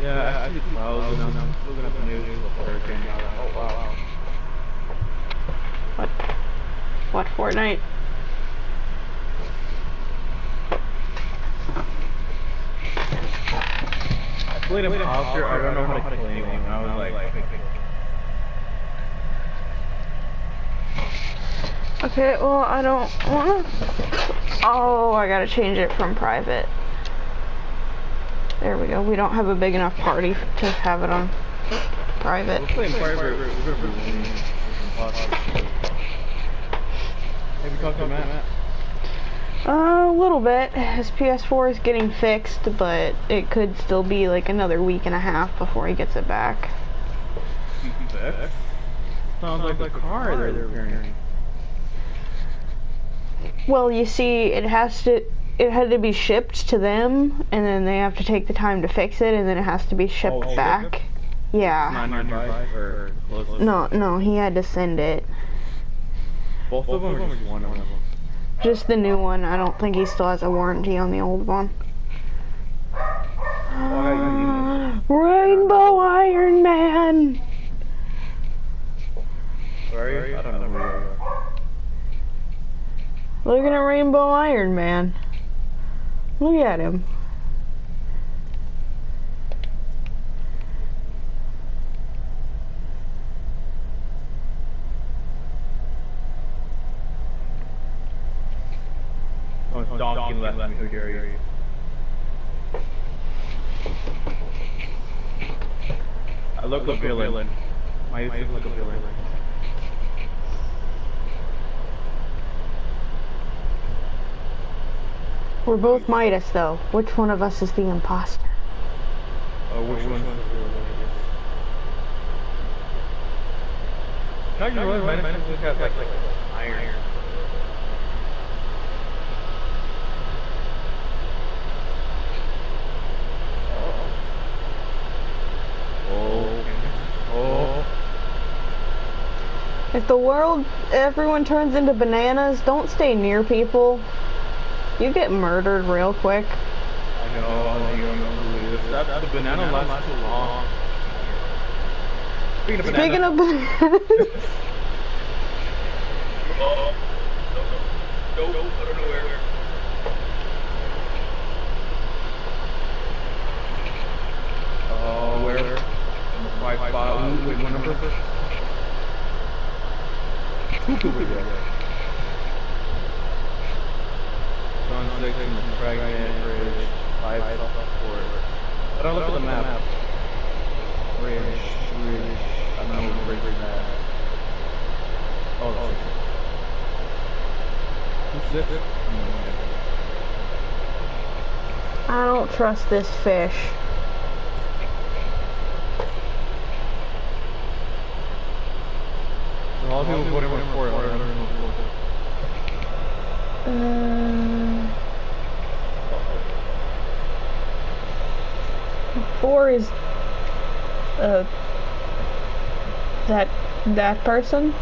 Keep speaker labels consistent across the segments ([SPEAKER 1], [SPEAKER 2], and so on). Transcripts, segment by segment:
[SPEAKER 1] Yeah, I see clouds and I'm looking at the news of the hurricane. Oh wow.
[SPEAKER 2] What Fortnite?
[SPEAKER 1] I played imposter, I don't know how to kill anyone. I was like...
[SPEAKER 2] Okay, well, I don't wanna... Oh, I gotta change it from private. There we go. We don't have a big enough party to have it on private.
[SPEAKER 1] We're playing private. We're gonna be winning imposter. Have you talked to Matt?
[SPEAKER 2] A little bit. His PS4 is getting fixed, but it could still be like another week and a half before he gets it back.
[SPEAKER 1] Fixed? Sounds like the car they're repairing.
[SPEAKER 2] Well, you see, it had to be shipped to them, and then they have to take the time to fix it, and then it has to be shipped back. Yeah.
[SPEAKER 1] Not nearby or close?
[SPEAKER 2] No, he had to send it.
[SPEAKER 1] Both of them or just one of them?
[SPEAKER 2] Just the new one. I don't think he still has a warranty on the old one. Rainbow Iron Man!
[SPEAKER 1] Where are you? I don't know where you are.
[SPEAKER 2] Look at a Rainbow Iron Man. Look at him.
[SPEAKER 1] Oh, it's donkey left me. Who dare you? I look like a villain. I used to look like a villain.
[SPEAKER 2] We're both Midas, though. Which one of us is the imposter?
[SPEAKER 1] Oh, which one's the villain? Now you really Midas just has like iron.
[SPEAKER 2] If the world, everyone turns into bananas, don't stay near people. You get murdered real quick.
[SPEAKER 1] I know, you don't believe this. That banana lasts too long.
[SPEAKER 2] Speaking of bananas.
[SPEAKER 1] Oh, no, I don't know where. Oh, where? Number 5, wait, what number? Cuckoo with it. John 6 in the fragment bridge, 5 self-support. But I look at the map. Bridge, I don't know what bridge is at. Oh, who's this?
[SPEAKER 2] I don't trust this fish.
[SPEAKER 1] A lot of people voted for it. I don't know
[SPEAKER 2] Four is that person.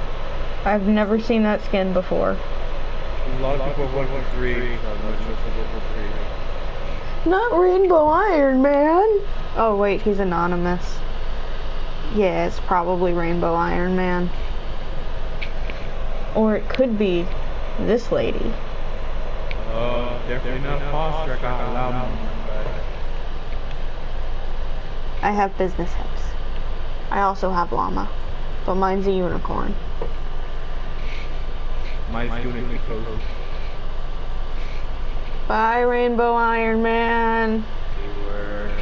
[SPEAKER 2] I've never seen that skin before.
[SPEAKER 1] a lot of people voted for 3, so I'm not sure if they voted for 3.
[SPEAKER 2] Not Rainbow Iron Man. Oh wait, he's anonymous. Yeah, it's probably Rainbow Iron Man. Or it could be this lady.
[SPEAKER 1] Definitely not foster. I got allowed.
[SPEAKER 2] I have business hips. I also have llama, but mine's a unicorn.
[SPEAKER 1] Mine's doing it close.
[SPEAKER 2] Bye, Rainbow Iron Man.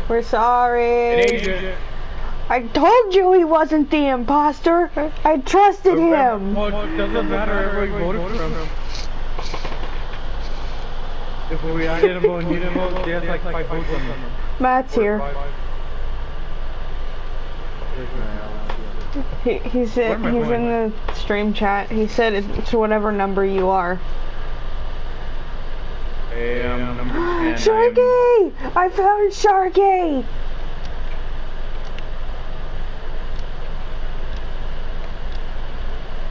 [SPEAKER 2] We're sorry. I told you he wasn't the imposter. I trusted him.
[SPEAKER 1] Well, it doesn't matter. Everybody voted for him. If we didn't vote and he didn't vote, there's like 5 votes on him.
[SPEAKER 2] Matt's here. He's in the stream chat. He said it's whatever number you are.
[SPEAKER 1] Hey, I'm number 10.
[SPEAKER 2] Sharky! I found Sharky!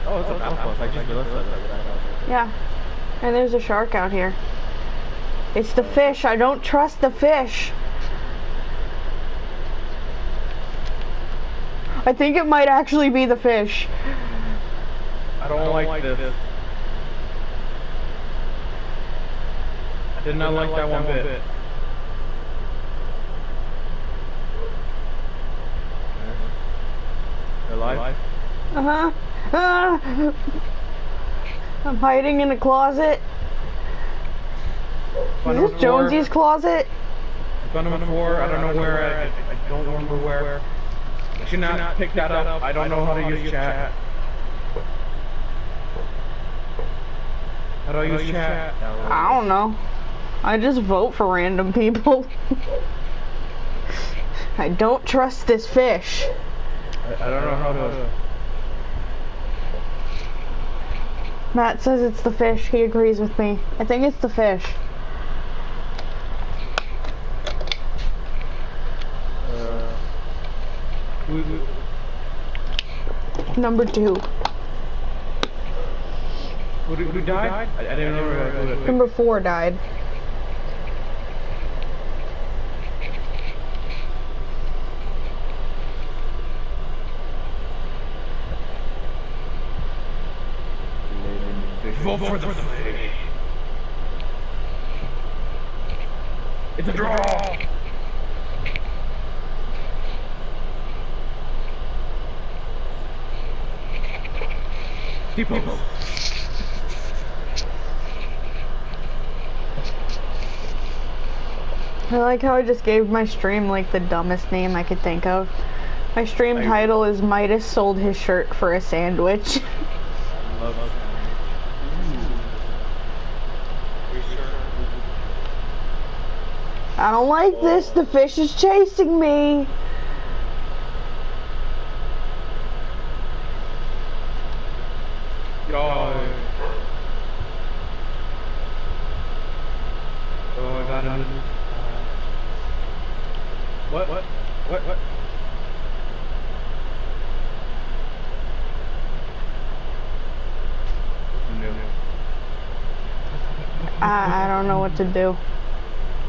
[SPEAKER 1] Oh, it's a battle plus. I just realized that.
[SPEAKER 2] Yeah. And there's a shark out here. It's the fish. I don't trust the fish. I think it might actually be the fish.
[SPEAKER 1] I don't like this. I did not like that one bit. They're alive?
[SPEAKER 2] Uh-huh. Ah! I'm hiding in a closet. Is this Jonesy's closet?
[SPEAKER 1] I found him before. I don't know where. I don't remember where. I should not pick that up. I don't know how to use chat. How do I use chat?
[SPEAKER 2] I don't know. I just vote for random people. I don't trust this fish.
[SPEAKER 1] I don't know how to...
[SPEAKER 2] Matt says it's the fish. He agrees with me. I think it's the fish. Number 2.
[SPEAKER 1] Who died? I didn't know.
[SPEAKER 2] Number 4 died.
[SPEAKER 1] Vote for the fish. It's a draw. People.
[SPEAKER 2] I like how I just gave my stream like the dumbest name I could think of. My stream title is Midas sold his shirt for a sandwich.
[SPEAKER 1] I love sandwich.
[SPEAKER 2] I don't like this. The fish is chasing me.
[SPEAKER 1] God. Oh, I got it. What? No.
[SPEAKER 2] I don't know what to do.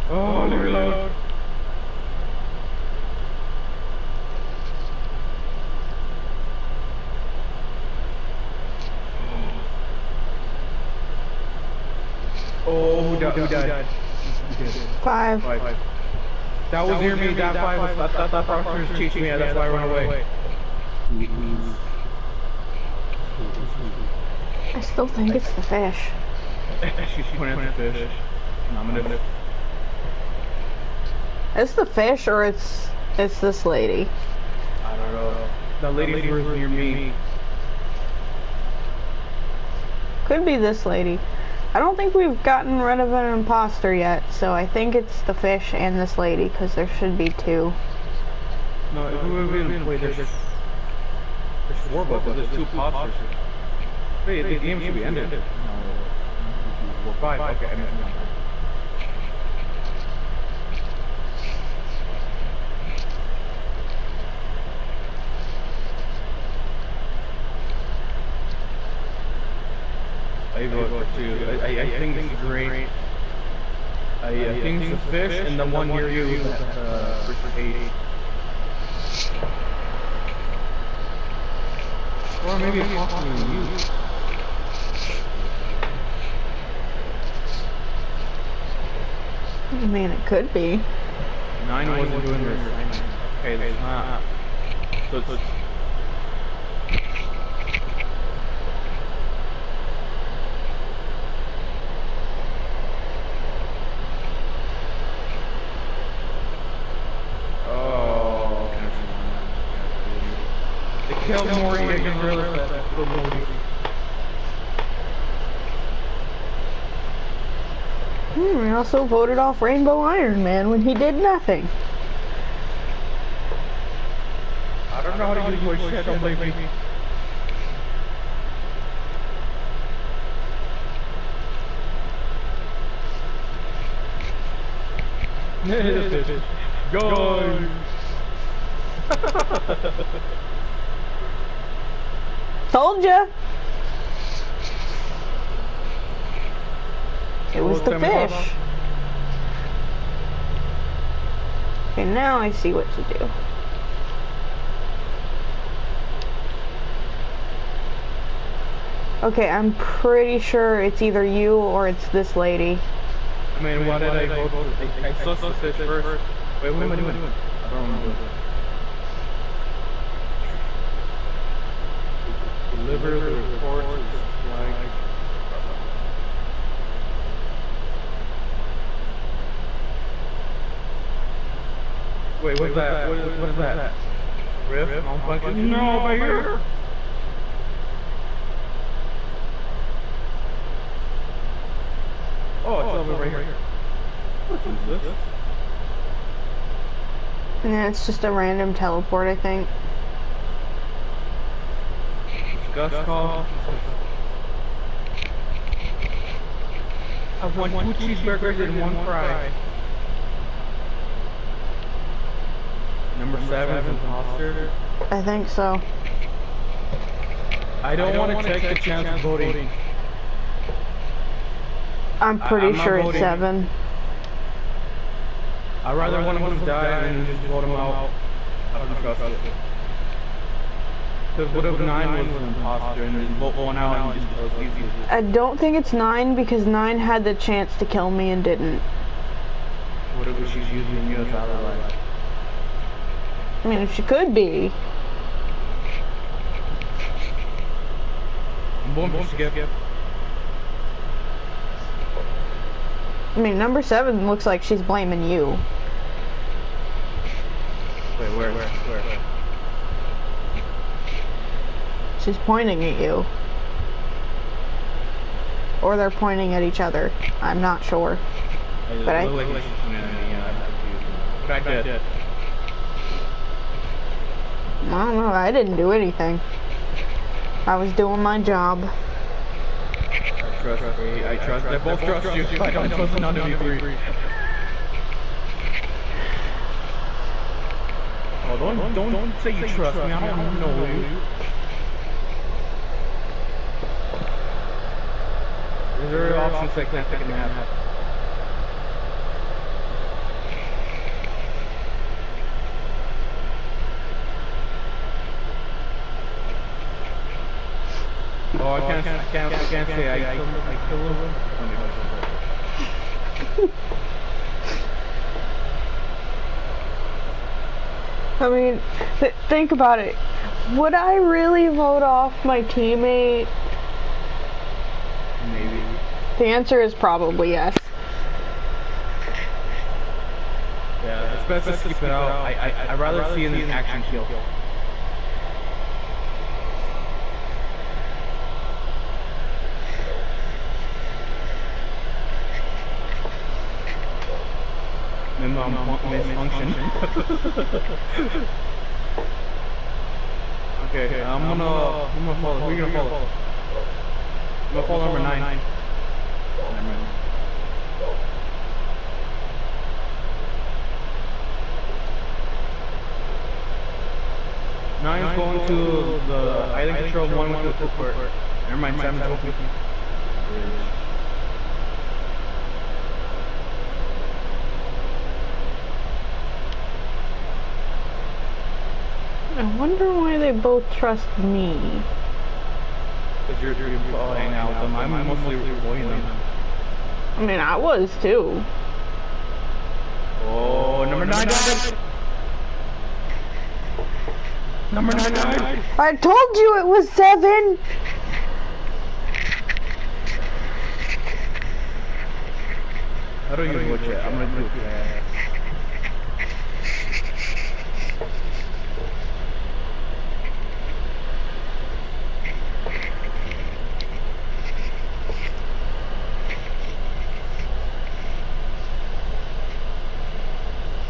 [SPEAKER 1] Oh, reload. Oh, who died?
[SPEAKER 2] 5.
[SPEAKER 1] That was near me. That 5 was that person was chasing me. That's why I ran away.
[SPEAKER 2] I still think it's the fish.
[SPEAKER 1] She's pointing at the fish. Nominative.
[SPEAKER 2] It's the fish or it's this lady.
[SPEAKER 1] I don't know. The lady was near me.
[SPEAKER 2] Could be this lady. I don't think we've gotten rid of an imposter yet, so I think it's the fish and this lady, because there should be 2.
[SPEAKER 1] No, if we would have been played, there's 4 of us. There's 2 imposters. Wait, the game should be ended. No, 4, 5. Okay, I missed one. I vote for 2. I think this is great. I think it's the fish and the one near you for 8. Or maybe it's possibly you.
[SPEAKER 2] I mean, it could be.
[SPEAKER 1] 9 wasn't doing their assignment. Okay, that's not. So it's... Oh, they killed Maury. I didn't realize that. They killed Maury.
[SPEAKER 2] We also voted off Rainbow Iron Man when he did nothing.
[SPEAKER 1] I don't know how to use voice chat, don't blame me. Go!
[SPEAKER 2] Told ya! It was the fish. Okay, now I see what to do. Okay, I'm pretty sure it's either you or it's this lady.
[SPEAKER 1] I mean, why did I vote for I sussed the fish first. Wait, what am I doing? I don't remember. Deliver the report to flag. Wait, what's that? What is that? Riff? Malfunction? No, over here! Oh, it's over right here. What is this?
[SPEAKER 2] And then it's just a random teleport, I think.
[SPEAKER 1] Discuss call. I want 2 cheeseburgers and 1 fry. Number 7 is imposter.
[SPEAKER 2] I think so.
[SPEAKER 1] I don't want to take the chance of voting.
[SPEAKER 2] I'm pretty
[SPEAKER 1] I'm
[SPEAKER 2] sure it's
[SPEAKER 1] voting.
[SPEAKER 2] 7.
[SPEAKER 1] I'd rather one of them die than just vote them out. I don't trust it. Because what if 9 was an imposter and then vote one out and just goes easy?
[SPEAKER 2] I don't think it's 9 because 9 had the chance to kill me and didn't.
[SPEAKER 1] What if she's using you as ally?
[SPEAKER 2] I mean, if she could be.
[SPEAKER 1] Boom, skip.
[SPEAKER 2] I mean, number 7 looks like she's blaming you.
[SPEAKER 1] Wait, where?
[SPEAKER 2] She's pointing at you. Or they're pointing at each other. I'm not sure. But I...
[SPEAKER 1] What I did.
[SPEAKER 2] I don't know, I didn't do anything. I was doing my job.
[SPEAKER 1] I trust. They both trust you. I don't trust none of you three. Oh, don't say you trust me. I don't know you. Is there an option to take a nap? Oh, I can't say I killed him.
[SPEAKER 2] I mean, think about it. Would I really vote off my teammate?
[SPEAKER 1] Maybe.
[SPEAKER 2] The answer is probably yes.
[SPEAKER 1] Yeah, it's best to skip it out. I'd rather see an action kill. Misfunction. Okay, I'm gonna follow. Who are you gonna follow? I'm gonna follow number 9. Nine's going to the island control, 1 with the food court. Never mind, 7's going to the bridge.
[SPEAKER 2] I wonder why they both trust me.
[SPEAKER 1] Because you're hanging out with them. I'm mostly avoiding them.
[SPEAKER 2] I mean, I was too.
[SPEAKER 1] Oh, number 9 died! Number 9 died!
[SPEAKER 2] I told you it was 7!
[SPEAKER 1] How do you watch it? I'm gonna do it.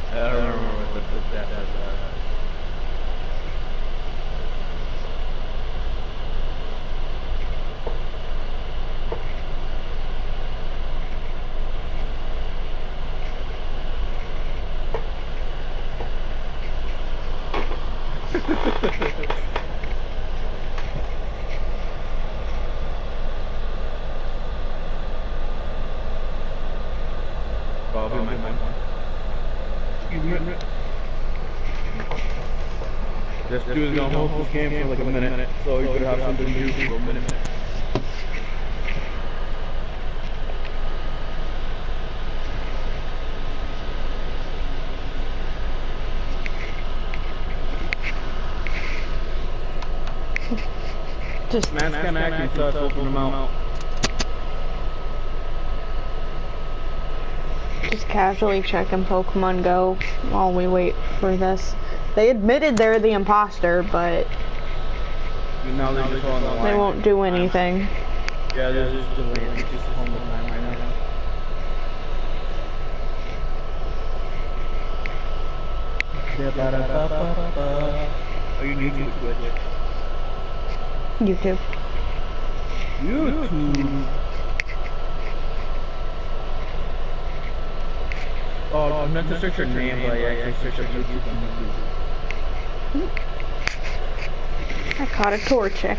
[SPEAKER 1] I don't remember what that is. Probably my mind. This dude's gonna hold this game for like a minute, so you could have something to do for a minute.
[SPEAKER 2] Just
[SPEAKER 1] Man's kinda acting sus, open them out.
[SPEAKER 2] Just casually checking Pokemon Go while we wait for this. They admitted they're the imposter, but
[SPEAKER 1] Now they're just on the line.
[SPEAKER 2] they won't do anything.
[SPEAKER 1] Yeah, they're just delaying. It's just on the time right now. Oh, you need to Twitch.
[SPEAKER 2] YouTube.
[SPEAKER 1] YouTube. Oh, I meant to search your name, but I actually searched up YouTube on YouTube.
[SPEAKER 2] I caught a Torchic.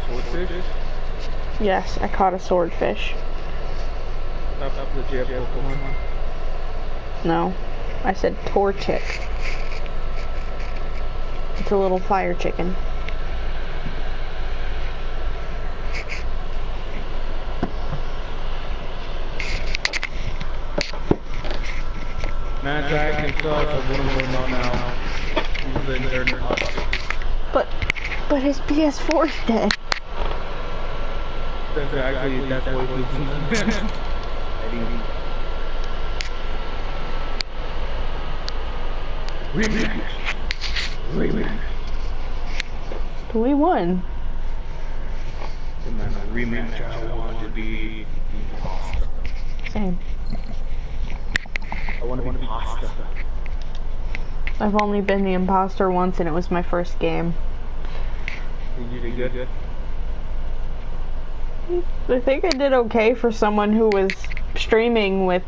[SPEAKER 1] Swordfish?
[SPEAKER 2] Yes, I caught a swordfish.
[SPEAKER 1] Up the JF Pokemon.
[SPEAKER 2] No, I said Torchic. It's a little fire chicken.
[SPEAKER 1] Man, Jack himself, I wouldn't put him out now. He's in there in
[SPEAKER 2] But his PS4 is dead.
[SPEAKER 1] Exactly, that's why he's in the Rematch.
[SPEAKER 2] We won.
[SPEAKER 1] Rematch, I want to be imposter.
[SPEAKER 2] Same.
[SPEAKER 1] I want to be imposter.
[SPEAKER 2] I've only been the imposter once and it was my first game.
[SPEAKER 1] You did good?
[SPEAKER 2] I think I did okay for someone who was streaming with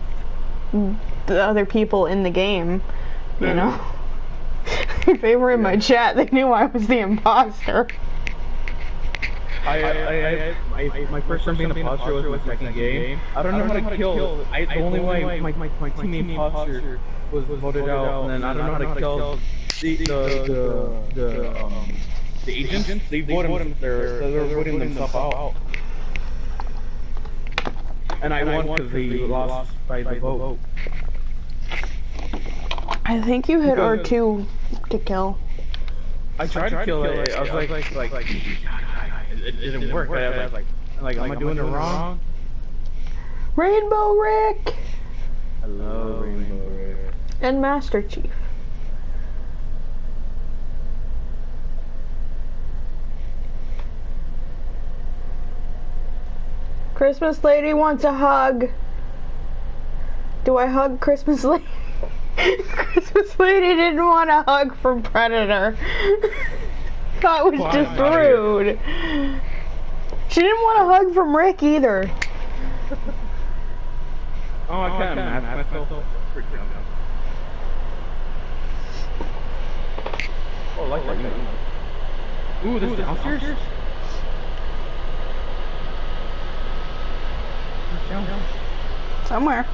[SPEAKER 2] the other people in the game, you know? If they were in my chat, they knew I was the imposter.
[SPEAKER 1] My first time being an imposter was my second game. I don't know how to kill. The only way my team imposter was voted out, and then I don't know how to kill the agents. They voted they're voting themselves out. And I won because they lost by the vote.
[SPEAKER 2] I think you hit R2 to kill.
[SPEAKER 1] I tried to kill it. I was like, it didn't work. I was like, am I doing it wrong?
[SPEAKER 2] Rainbow Rick!
[SPEAKER 1] Hello, Rainbow Rick.
[SPEAKER 2] And Master Chief. Christmas Lady wants a hug. Do I hug Christmas Lady? Christmas Lady didn't want a hug from Predator. That was just rude. She didn't want a hug from Rick either.
[SPEAKER 1] Oh, I can't mask myself. Oh, I like that. Ooh, this is downstairs?
[SPEAKER 2] Somewhere.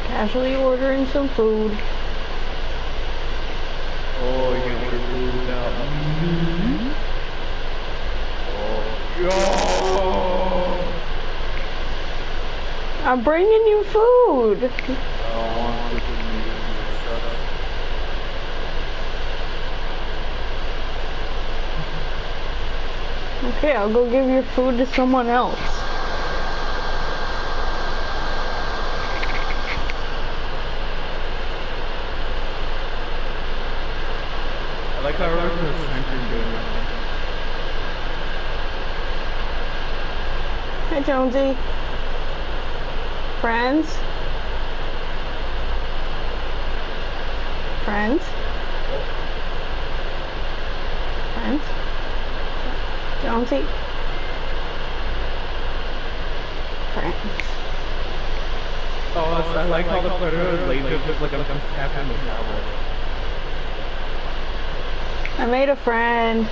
[SPEAKER 2] Casually ordering some food.
[SPEAKER 1] Oh, you can order food without. Oh,
[SPEAKER 2] I'm bringing you food. Okay, I'll go give your food to someone else.
[SPEAKER 1] I like how everyone's attention doing that.
[SPEAKER 2] Hey, Jonesy. Friends? Friends? Friends? Jonesy? Friends.
[SPEAKER 1] Oh, I like how the Predator is laid just like I'm tapping the towel.
[SPEAKER 2] I made a friend.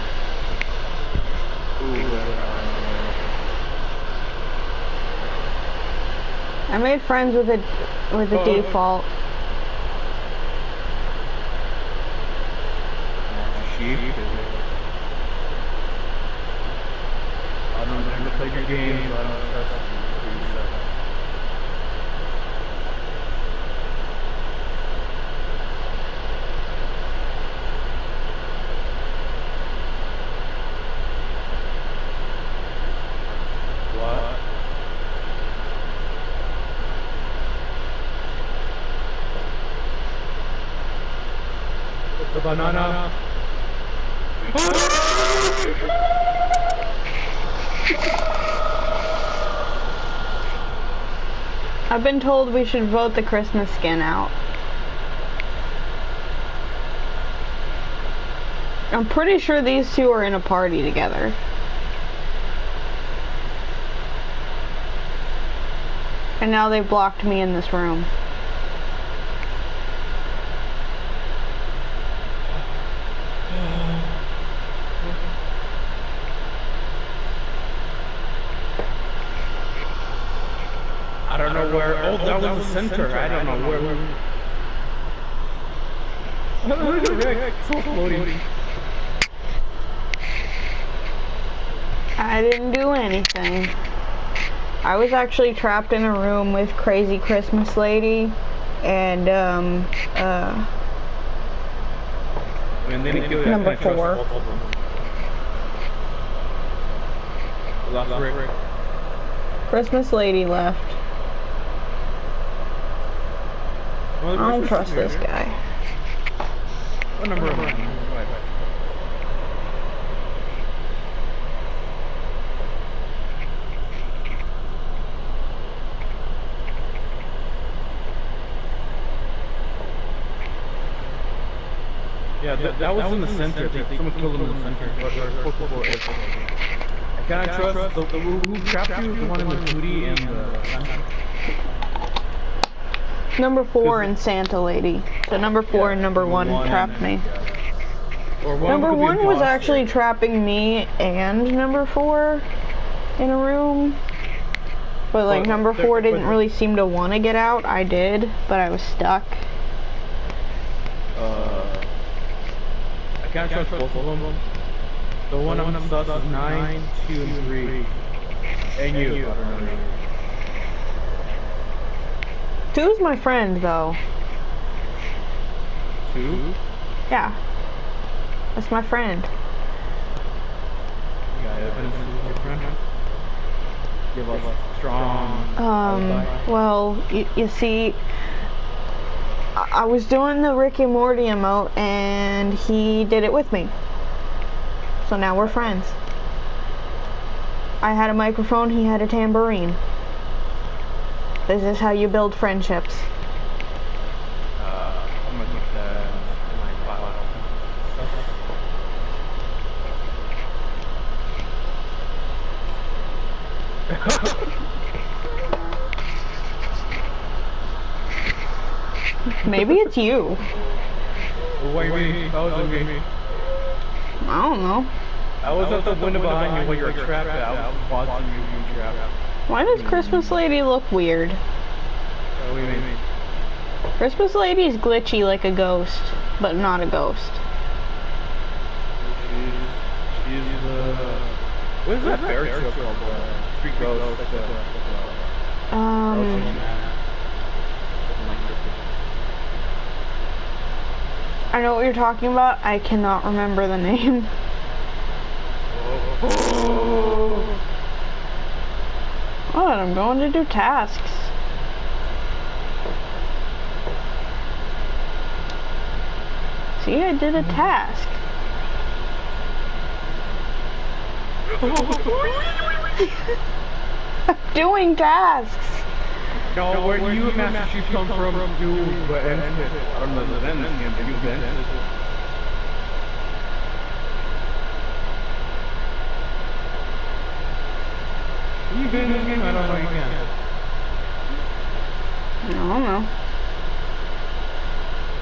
[SPEAKER 2] I made friends with a default.
[SPEAKER 1] Eve. I don't know, never played your game, so I don't trust you. What? It's a banana.
[SPEAKER 2] I've been told we should vote the Christmas skin out. I'm pretty sure these two are in a party together. And now they blocked me in this room.
[SPEAKER 1] I don't know where. Oh, that was the center. I don't know where. Look at Rick. So floating.
[SPEAKER 2] I didn't do anything. I was actually trapped in a room with Crazy Christmas Lady and number 4.
[SPEAKER 1] Rick.
[SPEAKER 2] Christmas Lady left. I don't trust this guy.
[SPEAKER 1] What number am I? Yeah, that was in the center. Someone killed him in the center. I cannot trust who trapped you? The one in the booty and the...
[SPEAKER 2] Number 4 and Santa Lady. So number 4 and number 1 trapped me. Number 1 was actually trapping me and number 4 in a room. But like number 4 didn't really seem to want to get out. I did, but I was stuck.
[SPEAKER 1] I can't trust both of them. The one I'm sus is 9, 2, and 3. And you.
[SPEAKER 2] 2's my friend though.
[SPEAKER 1] 2?
[SPEAKER 2] Yeah. That's my friend.
[SPEAKER 1] You got evidence of your friend? Give us a strong...
[SPEAKER 2] well, you see, I was doing the Rick and Morty emote and he did it with me. So now we're friends. I had a microphone, he had a tambourine. This is how you build friendships.
[SPEAKER 1] I'm gonna put that in my file.
[SPEAKER 2] Maybe it's you.
[SPEAKER 1] Why me? That was me.
[SPEAKER 2] I don't know.
[SPEAKER 1] I was at the window behind you while you were trapped. I was watching you being trapped.
[SPEAKER 2] Why does Christmas Lady look weird?
[SPEAKER 1] What do you mean?
[SPEAKER 2] Christmas Lady's glitchy like a ghost, but not a ghost.
[SPEAKER 1] She's what is that fairy tale called? Street Ghost.
[SPEAKER 2] I know what you're talking about. I cannot remember the name. Oh, I'm going to do tasks. See, I did a task. I'm doing tasks.
[SPEAKER 1] No, where you in Massachusetts come from, you were I don't know the end game, but you've been. You been in this game? I don't know you can.
[SPEAKER 2] I don't know.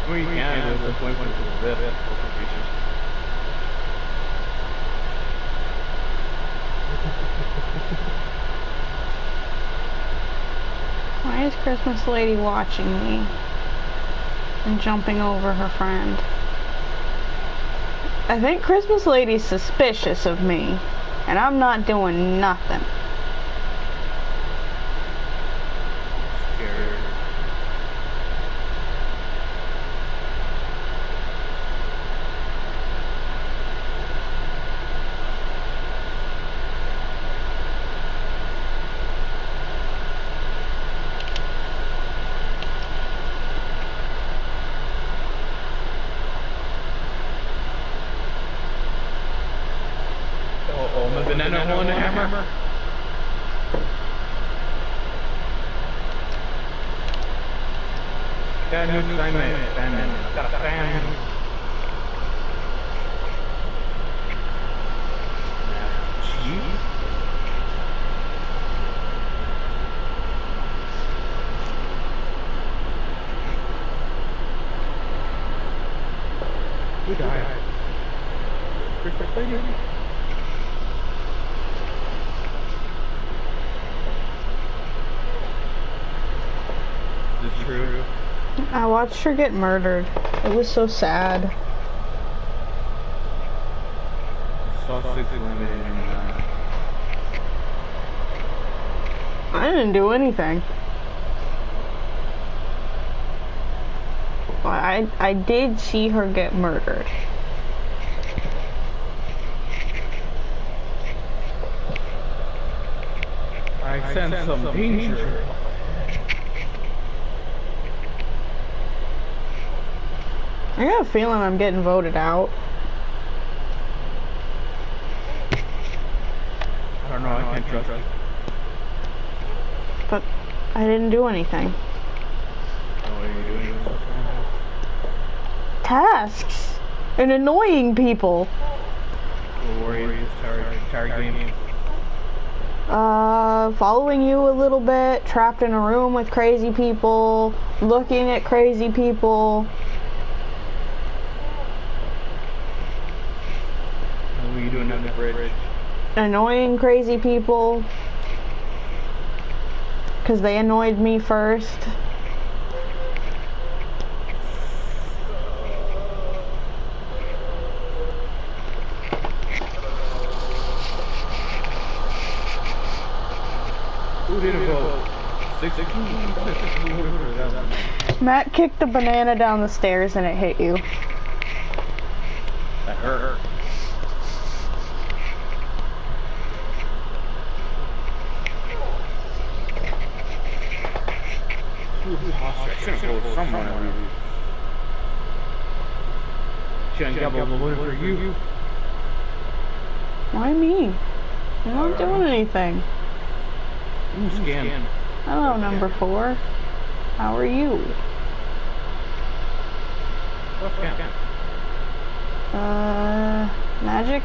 [SPEAKER 1] Well, you can, there's a point when it's a bit.
[SPEAKER 2] Why is Christmas Lady watching me and jumping over her friend? I think Christmas Lady's suspicious of me, and I'm not doing nothing.
[SPEAKER 1] Scared. Oh, my banana hole in the hammer. Got a new assignment. Got a fan. Cheese? Who died? Christmas Lady? Is this true?
[SPEAKER 2] I watched her get murdered. It was so sad.
[SPEAKER 1] Sausage limited and
[SPEAKER 2] I didn't do anything. I did see her get murdered.
[SPEAKER 1] I sense some danger.
[SPEAKER 2] I got a feeling I'm getting voted out.
[SPEAKER 1] I don't know, I can't trust it.
[SPEAKER 2] But I didn't do anything.
[SPEAKER 1] Oh, what are you doing?
[SPEAKER 2] Tasks and annoying people.
[SPEAKER 1] Warriors, tired game.
[SPEAKER 2] Following you a little bit, trapped in a room with crazy people, looking at crazy people.
[SPEAKER 1] What were you doing on the bridge?
[SPEAKER 2] Annoying crazy people. Because they annoyed me first.
[SPEAKER 1] Who didn't vote? 16?
[SPEAKER 2] Matt kicked the banana down the stairs and it hit you.
[SPEAKER 1] That hurt. I shouldn't vote someone. Shouldn't have voted for you.
[SPEAKER 2] Why me? I'm not doing anything.
[SPEAKER 1] Ooh, scan.
[SPEAKER 2] Hello, number 4. How are you?
[SPEAKER 1] What's scan?
[SPEAKER 2] Magic?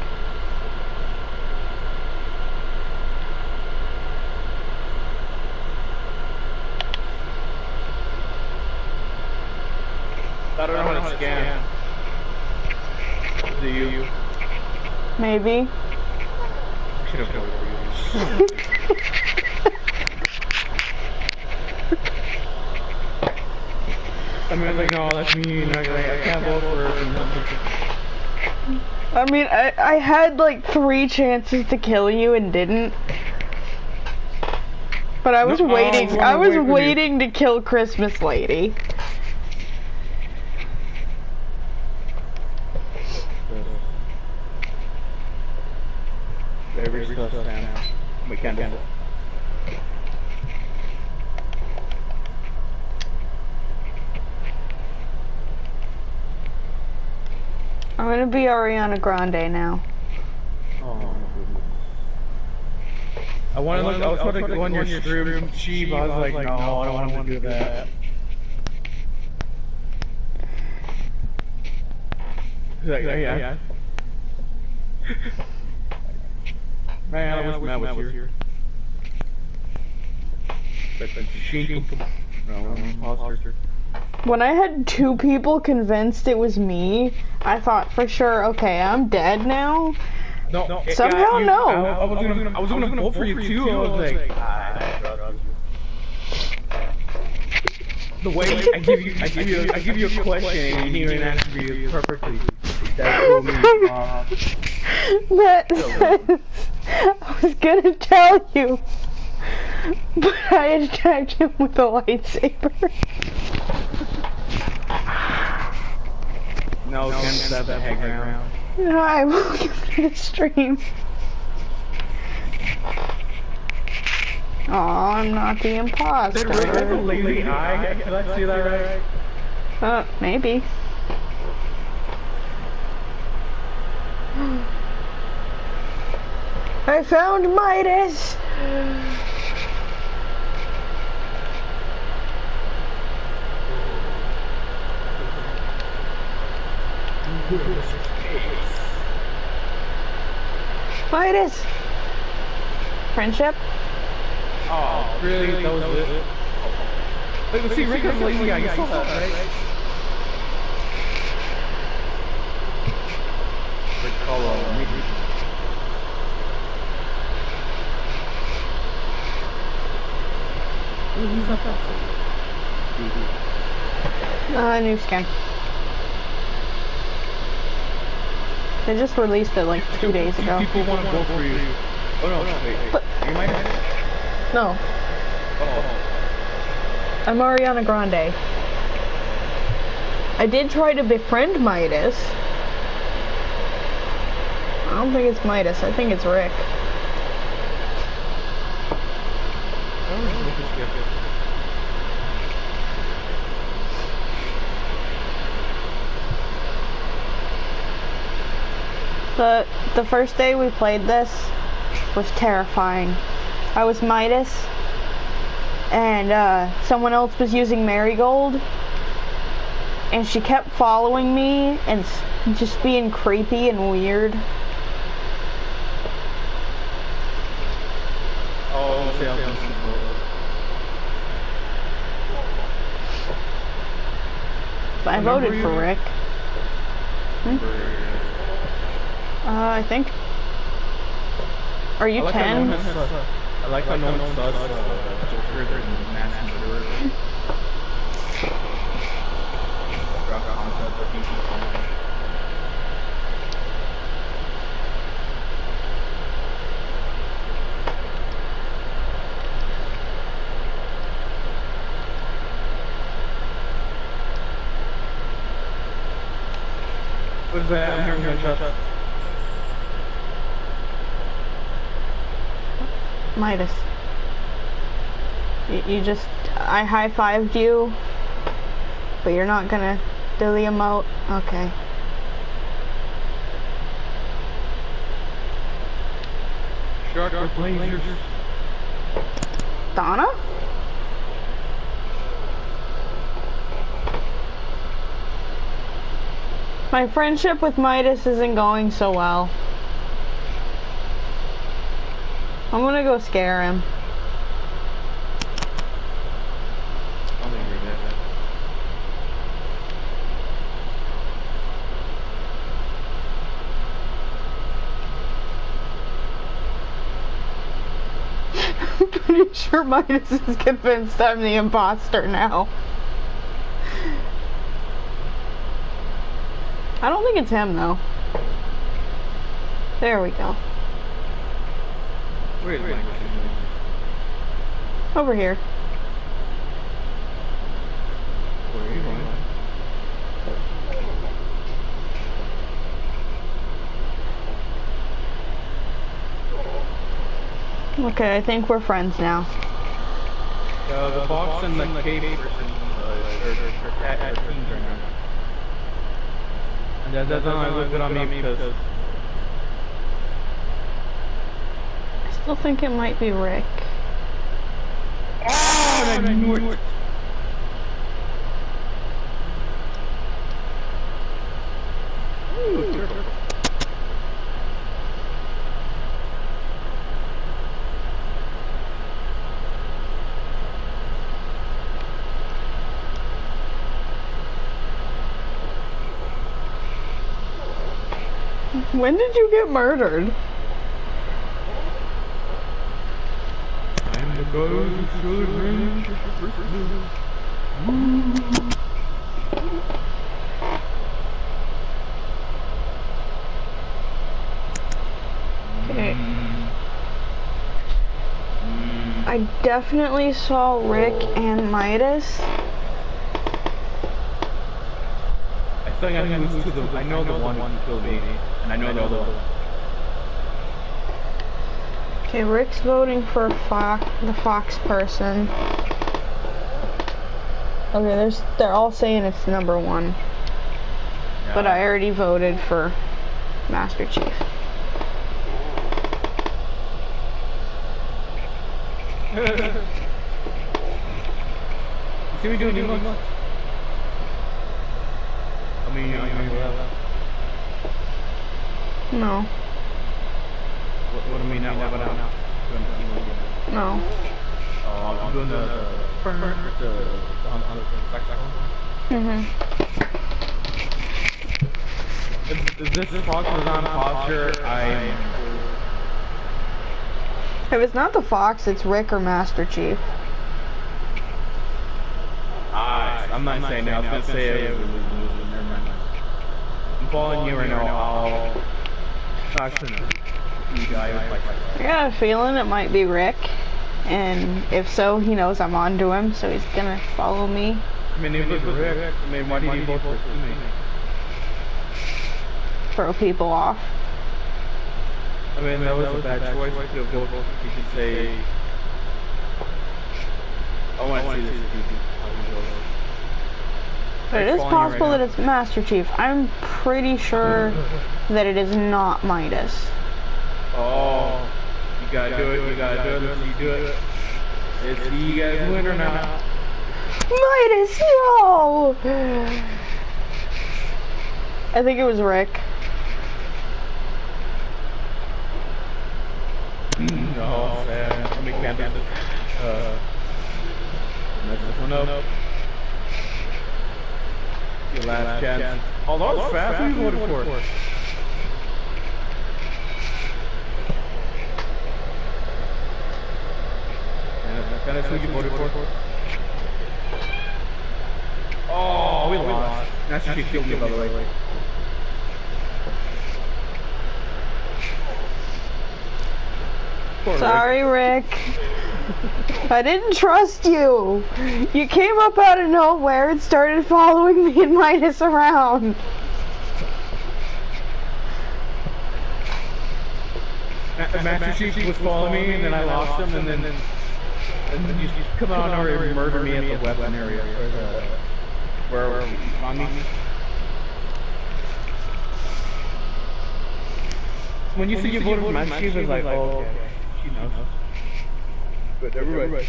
[SPEAKER 1] I don't know how to scan. Is it you?
[SPEAKER 2] Maybe.
[SPEAKER 1] I should have voted for you. I mean, like, no, that's me. I can't vote for it.
[SPEAKER 2] I mean, I had like 3 chances to kill you and didn't. But I was waiting. I was waiting to kill Christmas Lady.
[SPEAKER 1] Very sus, Sam. We can't do it.
[SPEAKER 2] I'm gonna be Ariana Grande now.
[SPEAKER 1] Oh my goodness. I was trying to go on your stream, Sheep. I was like, no, I don't want to do that. Yeah. Man, I wish Matt was here. Imposter.
[SPEAKER 2] When I had 2 people convinced it was me, I thought for sure, okay, I'm dead now.
[SPEAKER 1] No,
[SPEAKER 2] somehow no.
[SPEAKER 1] I was gonna vote for you too. I was like, the way I give you a question and you didn't even answer me perfectly. That's what me, Mom.
[SPEAKER 2] That says, I was gonna tell you, but I attacked him with a lightsaber.
[SPEAKER 1] No, Ken stab the high ground.
[SPEAKER 2] I will give you the stream. Oh, I'm not the imposter.
[SPEAKER 1] Did Rick have a lazy eye? Did I see that right?
[SPEAKER 2] Maybe. I found Midas! Midas! Friendship?
[SPEAKER 1] Oh, really? That was it? Wait, but see, Rick has a lazy eye. You saw that, right? Rick follow me. Who's that?
[SPEAKER 2] New skin. They just released it like 2 days ago.
[SPEAKER 1] People want to vote for you. Oh no, wait.
[SPEAKER 2] But,
[SPEAKER 1] you might have.
[SPEAKER 2] no.
[SPEAKER 1] Oh.
[SPEAKER 2] I'm Ariana Grande. I did try to befriend Midas. I don't think it's Midas, I think it's Rick. The first day we played this was terrifying. I was Midas, and someone else was using Marigold, and she kept following me and just being creepy and weird.
[SPEAKER 1] Oh,
[SPEAKER 2] But I voted for Rick. I think. Are you 10?
[SPEAKER 1] I like how no one does Joker and mass murderer. Drop concept of people. What is that? I'm hearing gunshots.
[SPEAKER 2] Midas. You just... I high-fived you, but you're not gonna do the emote? Okay.
[SPEAKER 1] Shark with lasers.
[SPEAKER 2] Donna? My friendship with Midas isn't going so well. I'm gonna go scare him.
[SPEAKER 1] I'll make you that.
[SPEAKER 2] I'm pretty sure Midas is convinced I'm the imposter now. I don't think it's him though. There we go.
[SPEAKER 1] Wait.
[SPEAKER 2] Over here.
[SPEAKER 1] Where are you going?
[SPEAKER 2] Okay, I think we're friends now.
[SPEAKER 1] The box and the cave person are teams right now. And that doesn't look good on me because...
[SPEAKER 2] I still think it might be Rick.
[SPEAKER 1] Oh, I knew it! Ooh, turtle.
[SPEAKER 2] When did you get murdered?
[SPEAKER 1] I'm the ghost who should range
[SPEAKER 2] definitely saw Rick and Midas.
[SPEAKER 1] I think I lose to the. I know the one who killed me, and I know the other one.
[SPEAKER 2] Okay, Rick's voting for the Fox person. Okay, they're all saying it's number 1. Yeah. But I already voted for Master Chief.
[SPEAKER 1] See me doing emotes? I mean,
[SPEAKER 2] No.
[SPEAKER 1] What do you mean now? What about now?
[SPEAKER 2] No.
[SPEAKER 1] I'm doing the
[SPEAKER 2] Mhm.
[SPEAKER 1] If this Fox was on posture,
[SPEAKER 2] If it's not the Fox, it's Rick or Master Chief.
[SPEAKER 1] I'm not saying that. I was gonna say it was never mind. I'm following you right now. I'll talk to you guys like
[SPEAKER 2] I got a feeling it might be Rick, and if so, he knows I'm onto him, so he's gonna follow me.
[SPEAKER 1] I mean, if it was Rick, I mean, why did he vote for me?
[SPEAKER 2] Throw people off.
[SPEAKER 1] I mean, that was a bad choice. You could say, I want to see this.
[SPEAKER 2] But it is possible that it's Master Chief. I'm pretty sure that it is not Midas.
[SPEAKER 1] Oh, you gotta do it. You gotta do it. Let's see you do it. Let's see you guys win or not.
[SPEAKER 2] Midas, no! I think it was Rick.
[SPEAKER 1] No, man. Let me count this. Mess this one up. Your last chance. Oh, that was fast. Who you voted for? Can I see who you voted for? Oh, we lost. Master Chief killed me, by the way.
[SPEAKER 2] Sorry, Rick. I didn't trust you. You came up out of nowhere and started following me and Midas around.
[SPEAKER 1] Master Chief was following me, and then I lost him, and then you come on over and murder me at the weapon area. Where on me? When you say you voted for Master Chief, it's like, oh, okay. She knows. But everybody.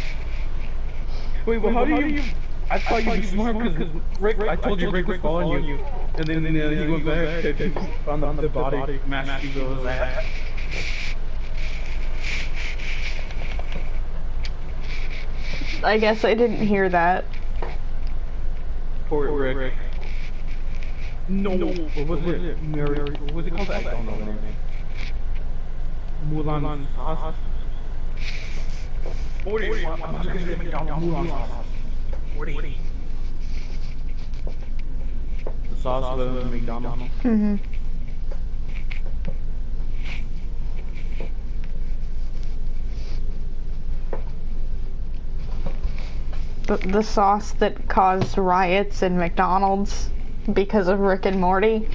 [SPEAKER 1] Wait, well, how do you? I thought you'd be smart because Rick. I told you Rick was following you, and then he went back and found the body. Master Chief was that.
[SPEAKER 2] I guess I didn't hear that.
[SPEAKER 1] Poor Rick. No. What was it? Mary. What was it called? I don't know the name. Mulan sauce. Morty. I'm not gonna say McDonald's Mulan sauce. Morty. The sauce with the McDonald's.
[SPEAKER 2] Mhm. The sauce that caused riots in McDonald's because of Rick and Morty.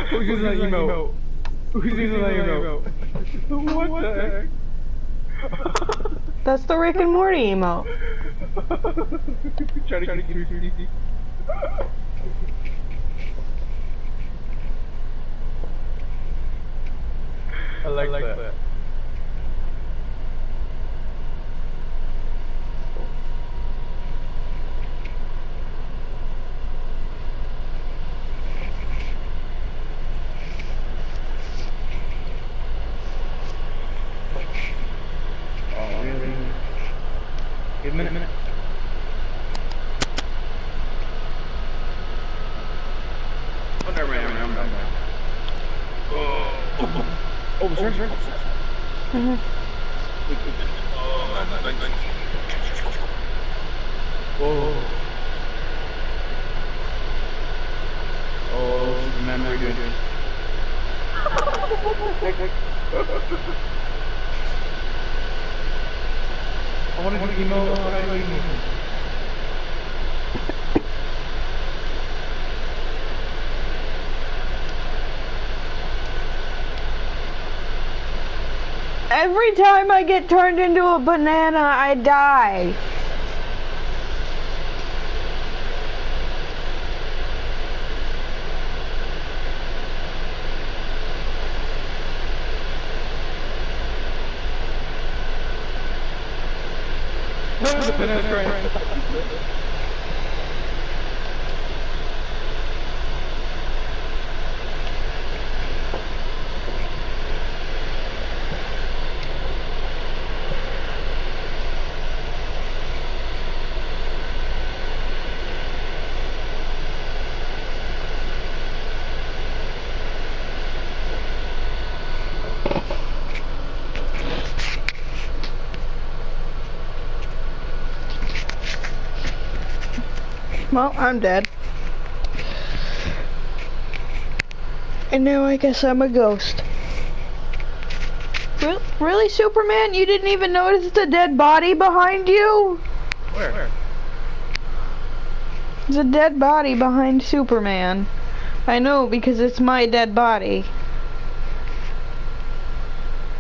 [SPEAKER 1] Who's using that emote? Who's using that emote? What the heck?
[SPEAKER 2] That's the Rick and Morty emote.
[SPEAKER 1] Trying to get through 3D. I like that. Give me a minute. Oh, never mind. Oh, sorry.
[SPEAKER 2] Mhm.
[SPEAKER 1] Whoa. Oh, Superman, what are you doing? I wanted to email.
[SPEAKER 2] Every time I get turned into a banana, I die.
[SPEAKER 1] The banana's crying.
[SPEAKER 2] Well, I'm dead. And now I guess I'm a ghost. Really, Superman? You didn't even notice the dead body behind you?
[SPEAKER 1] Where?
[SPEAKER 2] There's a dead body behind Superman. I know, because it's my dead body.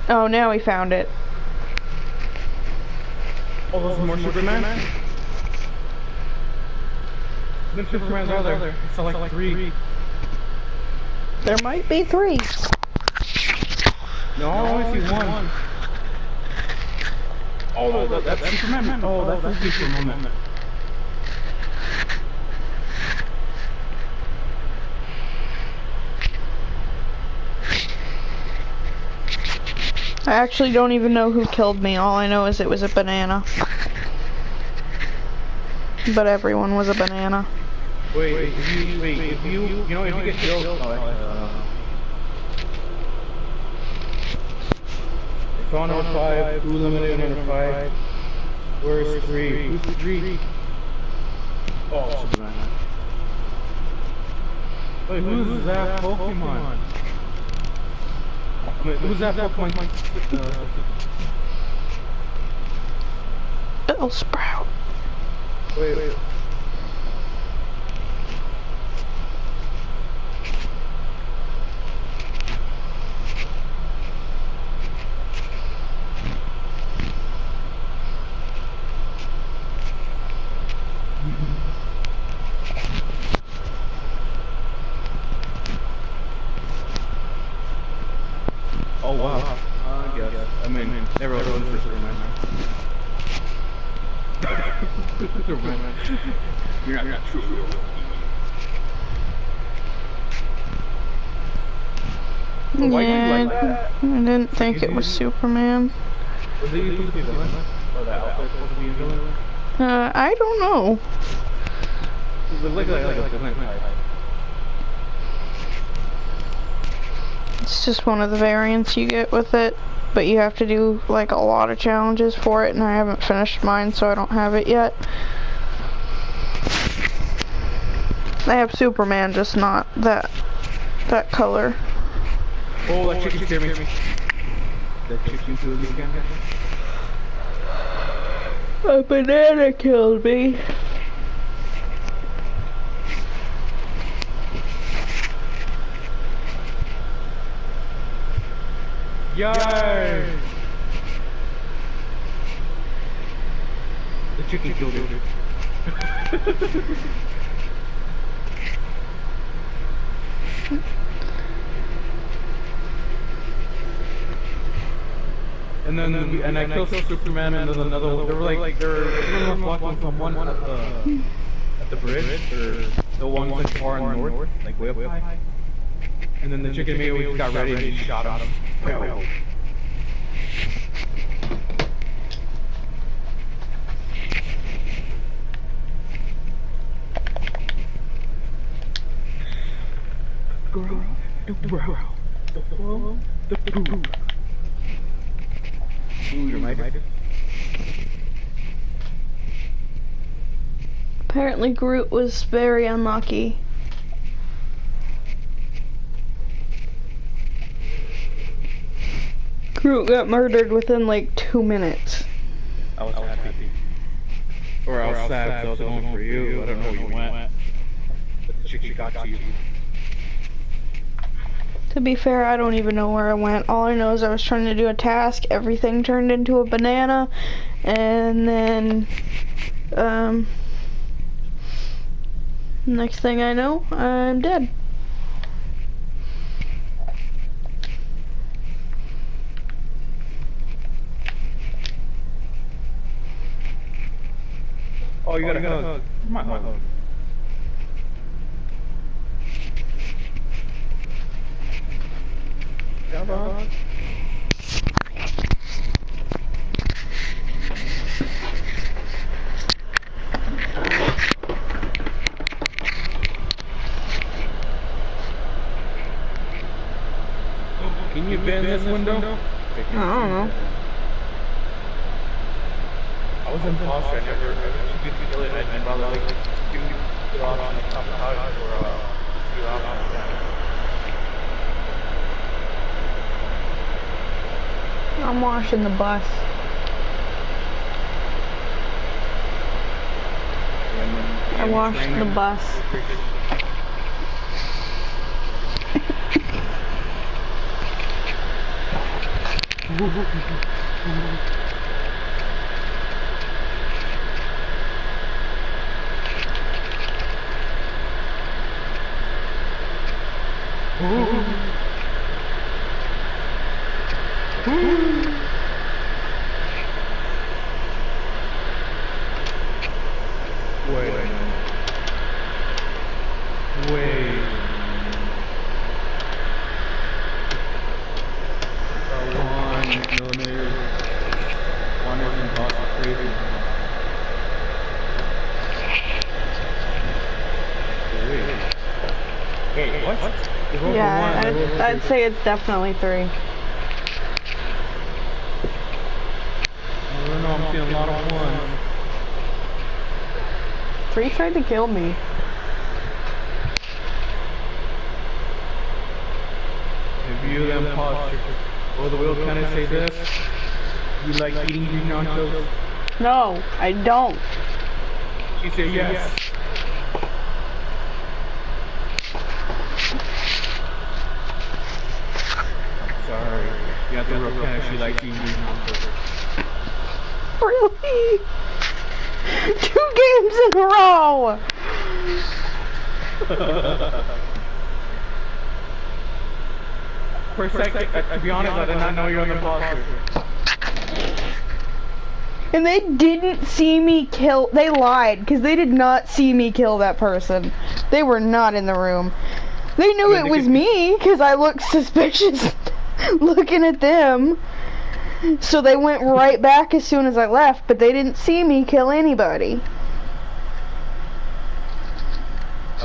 [SPEAKER 2] Oh, now we found it.
[SPEAKER 1] Oh, those more Superman? Then Superman's out there. I saw like 3.
[SPEAKER 2] There might be 3.
[SPEAKER 1] No, I only see 1. Oh, that's Superman. Oh, that's Superman.
[SPEAKER 2] I actually don't even know who killed me. All I know is it was a banana. But everyone was a banana.
[SPEAKER 1] Wait, if you get killed, it's on number 5, who eliminated number 5? Where's 3? Who's 3? Oh, Superman. Wait, who's that Pokemon? Wait, who's that Pokemon?
[SPEAKER 2] Bill Sprout.
[SPEAKER 1] Wait. Oh wow. I guess. I mean, never would have for Superman. Superman. You're not true.
[SPEAKER 2] Yeah, I didn't think it was Superman.
[SPEAKER 1] Was he supposed to be a villain? Or that outfit supposed to be a villain?
[SPEAKER 2] I don't know.
[SPEAKER 1] He looked like a villain type.
[SPEAKER 2] It's just one of the variants you get with it, but you have to do like a lot of challenges for it, and I haven't finished mine, so I don't have it yet. I have Superman, just not that color.
[SPEAKER 1] Oh, that chicken scared me. That chicken killed me again.
[SPEAKER 2] A banana killed me.
[SPEAKER 1] Yay! The chicken killed it. And I killed Superman and then another one. They were walking from one at the bridge, or the one like far in the north, like way up high. And then the chicken maybe got ready and he shot him. Wow. Grow, the grow, the flow, the poop. Ooh, you're Midas.
[SPEAKER 2] Apparently Groot was very unlucky. Groot got murdered within like 2 minutes.
[SPEAKER 1] I was happy. Or I was sad because I was going for you. I don't know where you went. But the chick got to you.
[SPEAKER 2] To be fair, I don't even know where I went. All I know is I was trying to do a task, everything turned into a banana, and then, next thing I know, I'm dead.
[SPEAKER 1] Oh, you gotta hug. Come on, hug. Come on. Can you bend this window?
[SPEAKER 2] I don't know.
[SPEAKER 1] I was imposter. I never could kill it. I'd rather like do the option of top house or do the option.
[SPEAKER 2] I'm washing the bus. I washed the bus.
[SPEAKER 1] Wait. One is impossible crazy. Wait, what?
[SPEAKER 2] Yeah, I'd say it's definitely 3.
[SPEAKER 1] I don't know, I'm seeing a lot of 1s.
[SPEAKER 2] 3 tried to kill me.
[SPEAKER 1] Review the imposter. Oh, the wheel can I say this? You like eating green nachos?
[SPEAKER 2] No, I don't.
[SPEAKER 1] She said yes. I'm sorry. You have to repent if she likes eating green nachos.
[SPEAKER 2] Really? 2 games in a row!
[SPEAKER 1] For a second, to be honest, I did not know you were an imposter.
[SPEAKER 2] And they didn't see me kill. They lied because they did not see me kill that person. They were not in the room. They knew it was me because I looked suspicious looking at them. So they went right back as soon as I left, but they didn't see me kill anybody.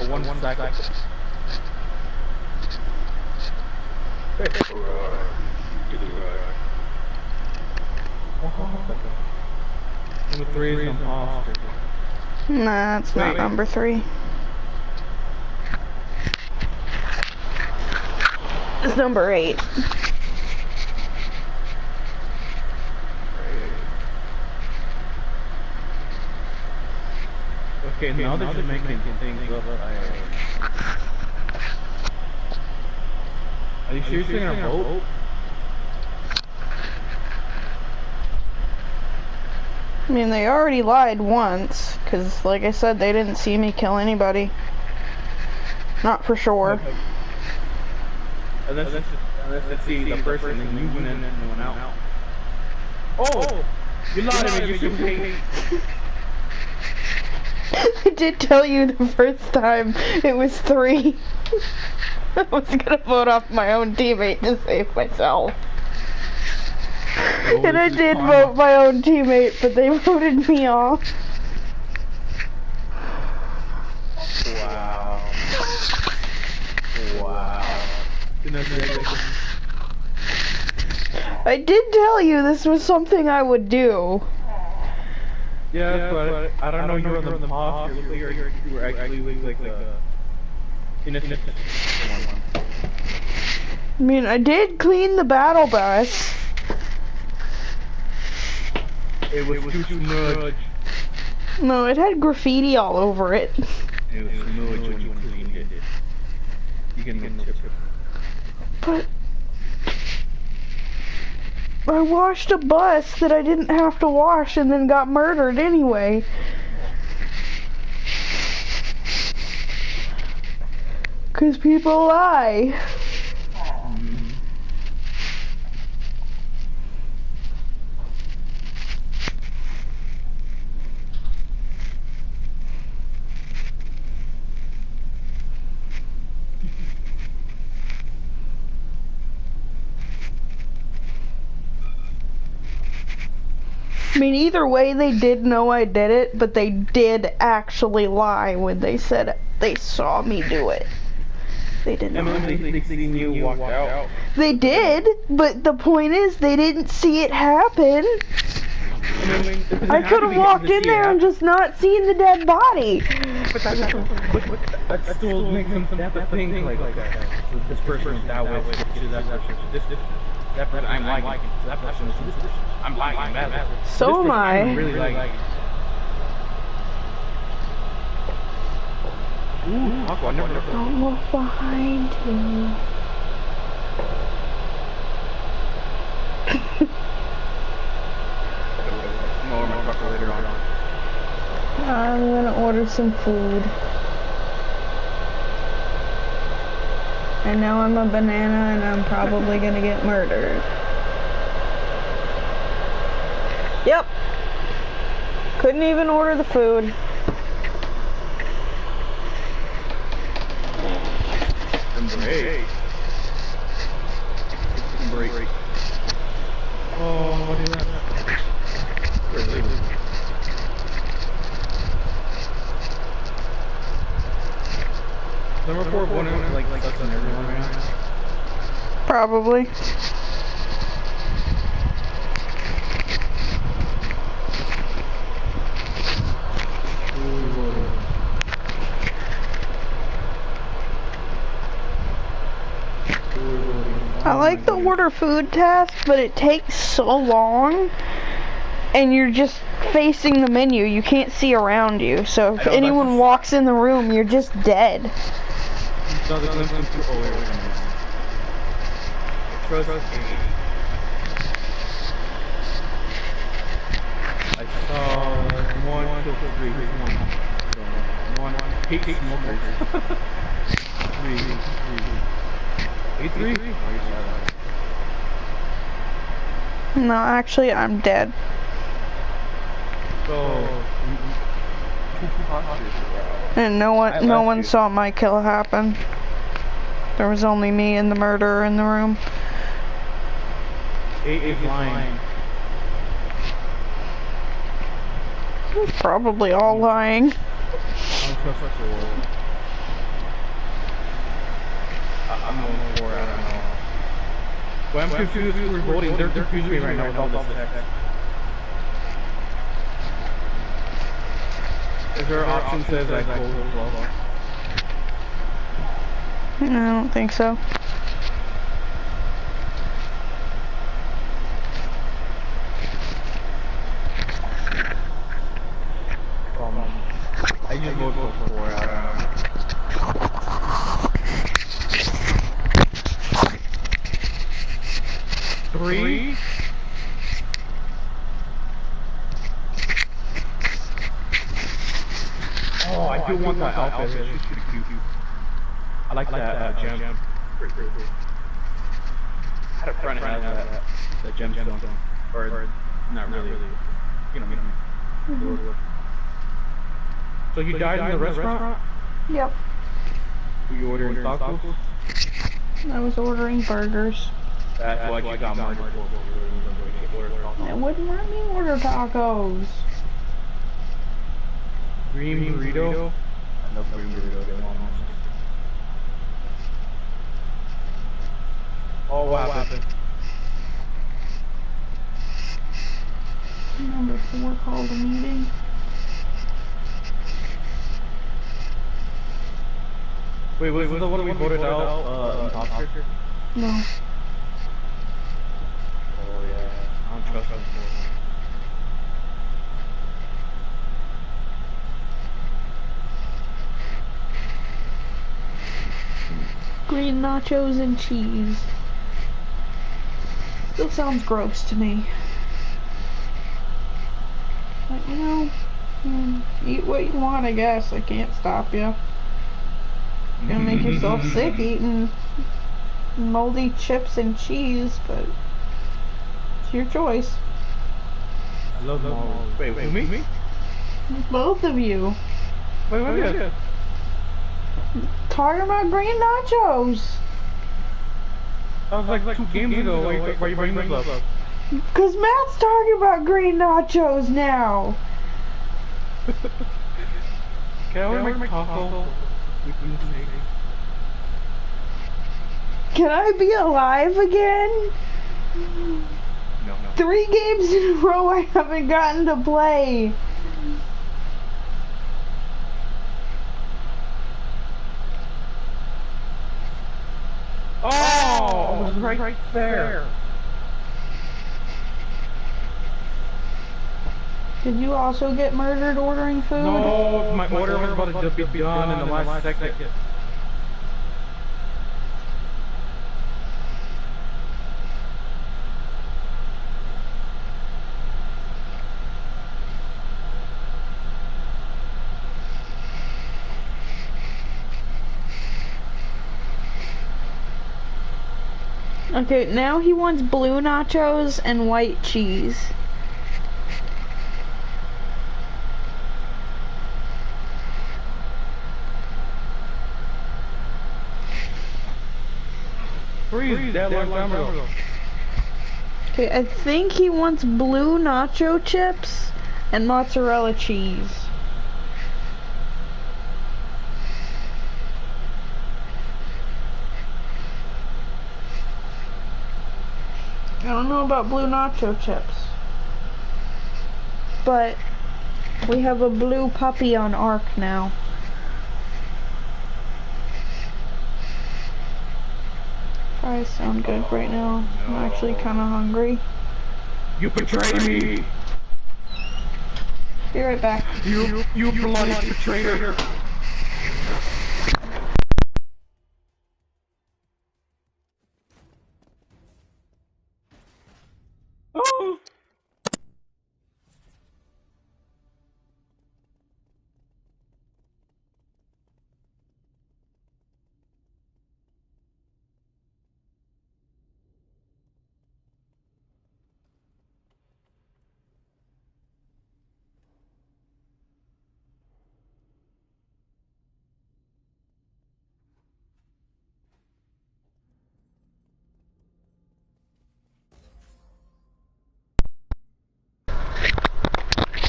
[SPEAKER 1] 1 second. Number 3 is imposter.
[SPEAKER 2] Nah, it's not number 3. It's number 8.
[SPEAKER 1] Okay, now that you're making things up, are you seriously gonna vote?
[SPEAKER 2] I mean, they already lied once, because, like I said, they didn't see me kill anybody. Not for sure.
[SPEAKER 1] Let's see the person, and you win and no one out. Oh! You lied to me, you stupid.
[SPEAKER 2] I did tell you the first time it was 3. I was gonna vote off my own teammate to save myself. And I did vote my own teammate, but they voted me off.
[SPEAKER 1] Wow. Wow.
[SPEAKER 2] I did tell you this was something I would do.
[SPEAKER 1] Yeah, but I don't know you were on the posture. You were actually like a innocent one.
[SPEAKER 2] I mean, I did clean the battle bus.
[SPEAKER 1] It was too much.
[SPEAKER 2] No, it had graffiti all over it.
[SPEAKER 1] It was smooth when you cleaned it. You get no tip.
[SPEAKER 2] But I washed a bus that I didn't have to wash and then got murdered anyway. Cause people lie. I mean, either way, they did know I did it, but they did actually lie when they said they saw me do it. They didn't know.
[SPEAKER 1] They seen you walk out.
[SPEAKER 2] They did, but the point is, they didn't see it happen. I could have walked in there and just not seen the dead body.
[SPEAKER 1] But that still makes them have to think like that. So this person was that way, to that person. That person I'm liking. That person is this person. I'm liking that.
[SPEAKER 2] So am I.
[SPEAKER 1] I'm really liking. Ooh, Aqua, I never.
[SPEAKER 2] Don't look behind you.
[SPEAKER 1] Later on.
[SPEAKER 2] I'm gonna order some food. And now I'm a banana and I'm probably gonna get murdered. Yep. Couldn't even order the food.
[SPEAKER 1] Break. Break. Oh, what is that? Really? Number 4 one like that's on everyone right now.
[SPEAKER 2] Probably. I like the order food task, but it takes so long, and you're just facing the menu. You can't see around you, so if anyone walks in the room, you're just dead.
[SPEAKER 1] So the glimpse too old. Trust me. I saw 1, 2, 3, 1, 8 smokers. 3.
[SPEAKER 2] No, actually, I'm dead.
[SPEAKER 1] So,
[SPEAKER 2] And no one saw my kill happen. There was only me and the murderer in the room.
[SPEAKER 1] 8 is lying.
[SPEAKER 2] Probably all lying.
[SPEAKER 1] I'm going for it, I don't know. Well, I'm confused who we're voting. They're confusing me right now with all this text. Is there an option that says I vote as well?
[SPEAKER 2] I don't think so.
[SPEAKER 1] I just vote for 4, I don't know. Three. Oh, I do want that outfit. She's pretty cute. I like that gem. I had a friend that had that gemstone. Or not really. You know what I mean. So you died in the restaurant?
[SPEAKER 2] Yep.
[SPEAKER 1] Were you ordering tacos?
[SPEAKER 2] I was ordering burgers.
[SPEAKER 1] That's what you got murdered for.
[SPEAKER 2] It wouldn't let me order tacos.
[SPEAKER 1] Green burrito? I love green burrito. Oh, what happened?
[SPEAKER 2] Number 4 called a meeting.
[SPEAKER 1] Wait, was the one we voted out, imposter?
[SPEAKER 2] No.
[SPEAKER 1] Oh yeah, I don't trust him.
[SPEAKER 2] nachos and cheese. Still sounds gross to me. But you know, eat what you want, I guess. I can't stop you. You're gonna make yourself sick eating moldy chips and cheese, but it's your choice.
[SPEAKER 1] I love them. Wait, me?
[SPEAKER 2] Both of you.
[SPEAKER 1] Wait, what is it?
[SPEAKER 2] Talking about green nachos.
[SPEAKER 1] That was like 2 games ago. Why are you bringing this up?
[SPEAKER 2] Because Matt's talking about green nachos now.
[SPEAKER 1] Can I order my taco?
[SPEAKER 2] Can I be alive again?
[SPEAKER 1] No.
[SPEAKER 2] 3 games in a row I haven't gotten to play.
[SPEAKER 1] Oh, it was right there.
[SPEAKER 2] Did you also get murdered ordering food?
[SPEAKER 1] No, my order was about to be done in the last second.
[SPEAKER 2] Okay, now he wants blue nachos and white cheese.
[SPEAKER 1] Freeze, that long time ago.
[SPEAKER 2] Okay, I think he wants blue nacho chips and mozzarella cheese. I don't know about blue nacho chips, but we have a blue puppy on Ark now. Fries sound good right now. I'm actually kind of hungry.
[SPEAKER 1] You betrayed me!
[SPEAKER 2] Be right back.
[SPEAKER 1] You bloody betrayer! Oh!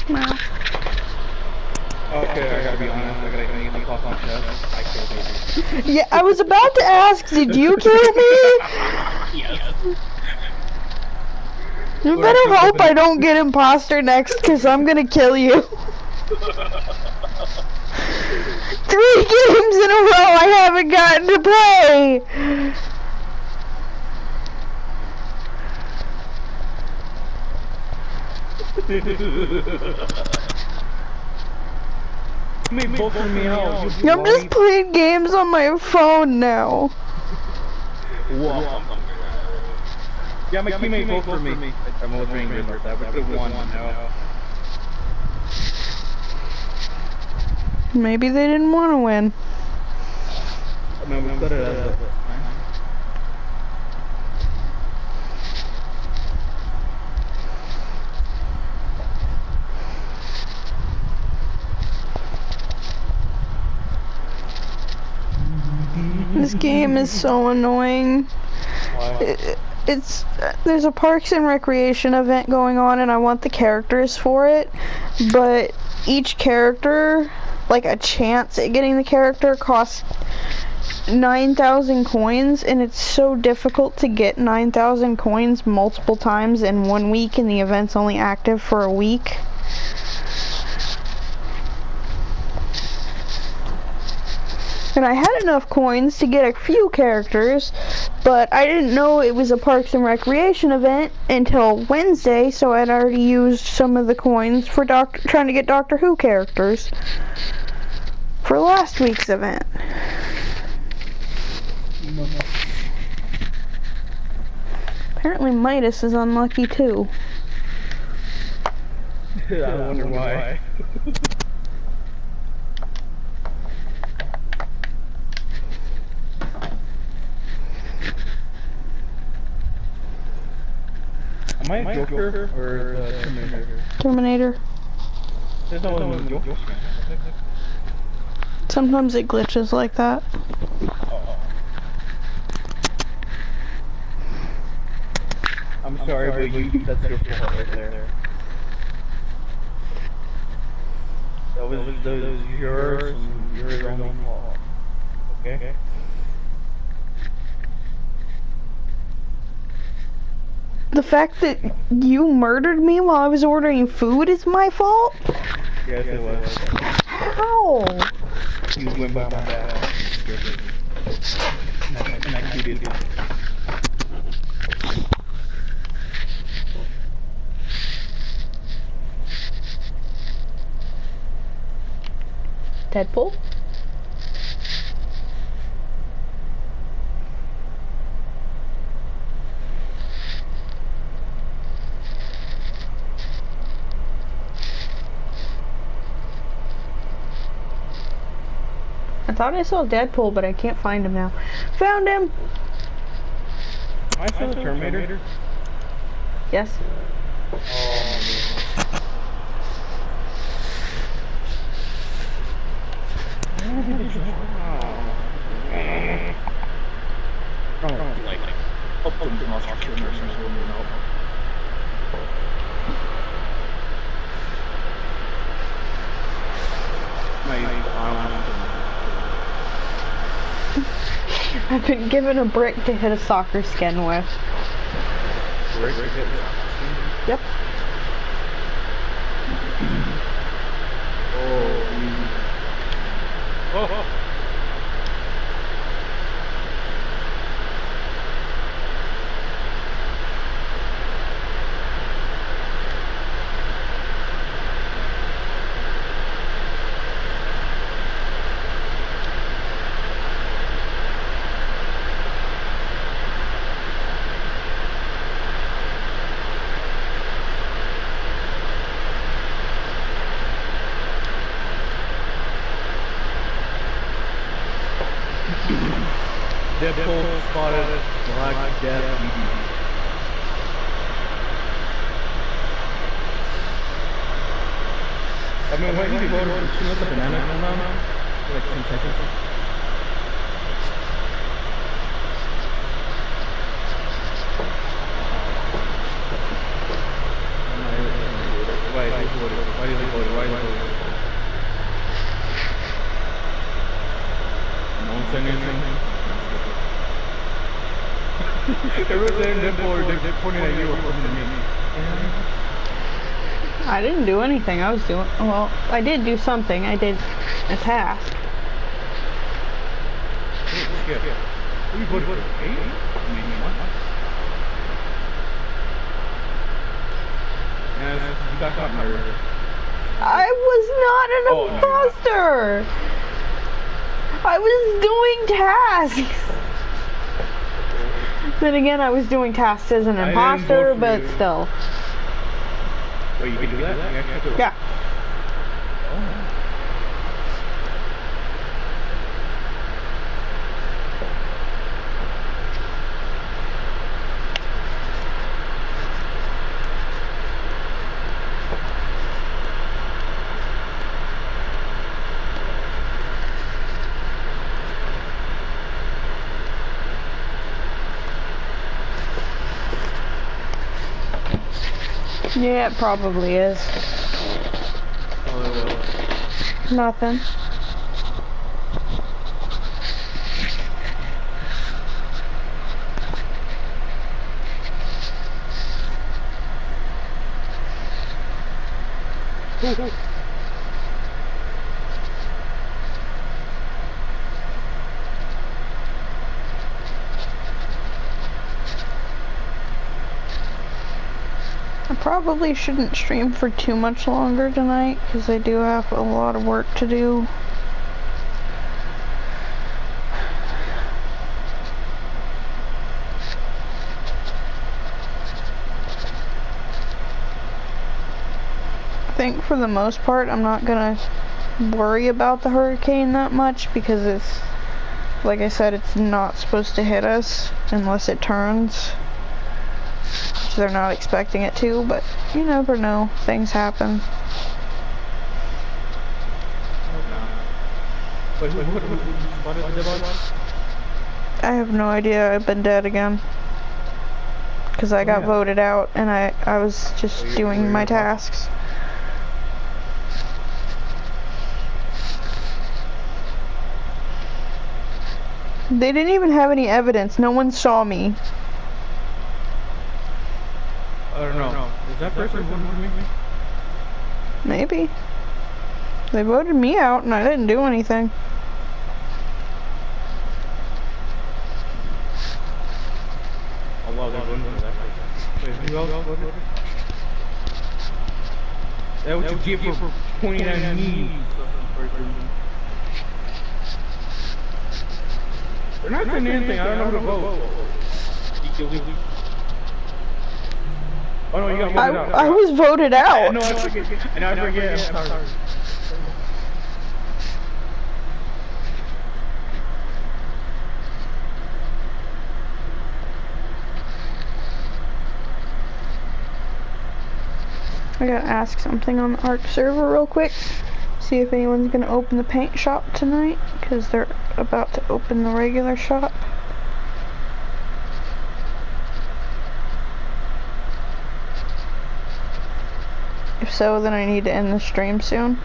[SPEAKER 2] Wow.
[SPEAKER 1] Okay, I gotta be honest, I gotta eat the clock on chest. I killed you.
[SPEAKER 2] Yeah, I was about to ask, did you kill me?
[SPEAKER 1] Yes.
[SPEAKER 2] You better hope I don't get imposter next, because I'm gonna kill you. 3 games in a row I haven't gotten to play!
[SPEAKER 1] You made both of me out.
[SPEAKER 2] I'm just playing games on my phone now.
[SPEAKER 1] Whoa. Yeah, my teammate voted for me. I'm always angry about that. We could have won, you know.
[SPEAKER 2] Maybe they didn't want to win.
[SPEAKER 1] I mean, we could have.
[SPEAKER 2] This game is so annoying. There's a Parks and Recreation event going on and I want the characters for it, but each character, like a chance at getting the character, costs 9,000 coins, and it's so difficult to get 9,000 coins multiple times in 1 week, and the event's only active for a week. And I had enough coins to get a few characters, but I didn't know it was a Parks and Recreation event until Wednesday, so I'd already used some of the coins for trying to get Doctor Who characters for last week's event. Apparently Midas is unlucky too.
[SPEAKER 1] I wonder why. Am I a Joker or the Terminator?
[SPEAKER 2] Terminator.
[SPEAKER 1] There's no one with Joker.
[SPEAKER 2] Sometimes it glitches like that.
[SPEAKER 1] I'm sorry, but that's your fault right there. That was yours and yours only fault. Okay?
[SPEAKER 2] The fact that you murdered me while I was ordering food is my fault?
[SPEAKER 1] Yes, it was.
[SPEAKER 2] How?
[SPEAKER 1] You went by my back. And I cheated.
[SPEAKER 2] Deadpool? I thought I saw Deadpool, but I can't find him now. Found him!
[SPEAKER 1] I saw the Terminator.
[SPEAKER 2] Yes.
[SPEAKER 1] Like, up the monster or something.
[SPEAKER 2] I've been given a brick to hit a soccer skin with. Yep.
[SPEAKER 1] Oh. Deadpool spotted Black Death. I mean, why did you go to shoot the banana now? Like 10 seconds. Why did he vote? No one said anything? Everyone saying they're pointing at you or pointing at me.
[SPEAKER 2] I didn't do anything. I was doing... Well, I did do something. I did a task.
[SPEAKER 1] Yeah. Who you voted for? Me? Yes, you got caught murdered.
[SPEAKER 2] I was not an imposter! I was doing tasks! Then again, I was doing tasks as an imposter, but still.
[SPEAKER 1] Wait, you can do that?
[SPEAKER 2] Yeah. Yeah, it probably is. Nothing. I probably shouldn't stream for too much longer tonight because I do have a lot of work to do. think for the most part I'm not gonna worry about the hurricane that much because it's, like I said, it's not supposed to hit us unless it turns. So they're not expecting it to, but you never know. Things happen. I have no idea. I've been dead again. Because I got voted out and I was just doing my tasks. They didn't even have any evidence. No one saw me.
[SPEAKER 1] I don't know. Is that person voting for me?
[SPEAKER 2] Maybe. They voted me out and I didn't do anything.
[SPEAKER 1] Oh wow, they're voting for that person. Wait, who else voted? That's what you get for pointing at me. They're not saying anything, I don't know who to vote. Oh no, you got voted out.
[SPEAKER 2] I was voted out.
[SPEAKER 1] No, I forget. And I forget. I'm sorry.
[SPEAKER 2] I gotta ask something on the ARC server real quick. See if anyone's gonna open the paint shop tonight, because they're about to open the regular shop. If so, then I need to end the stream soon.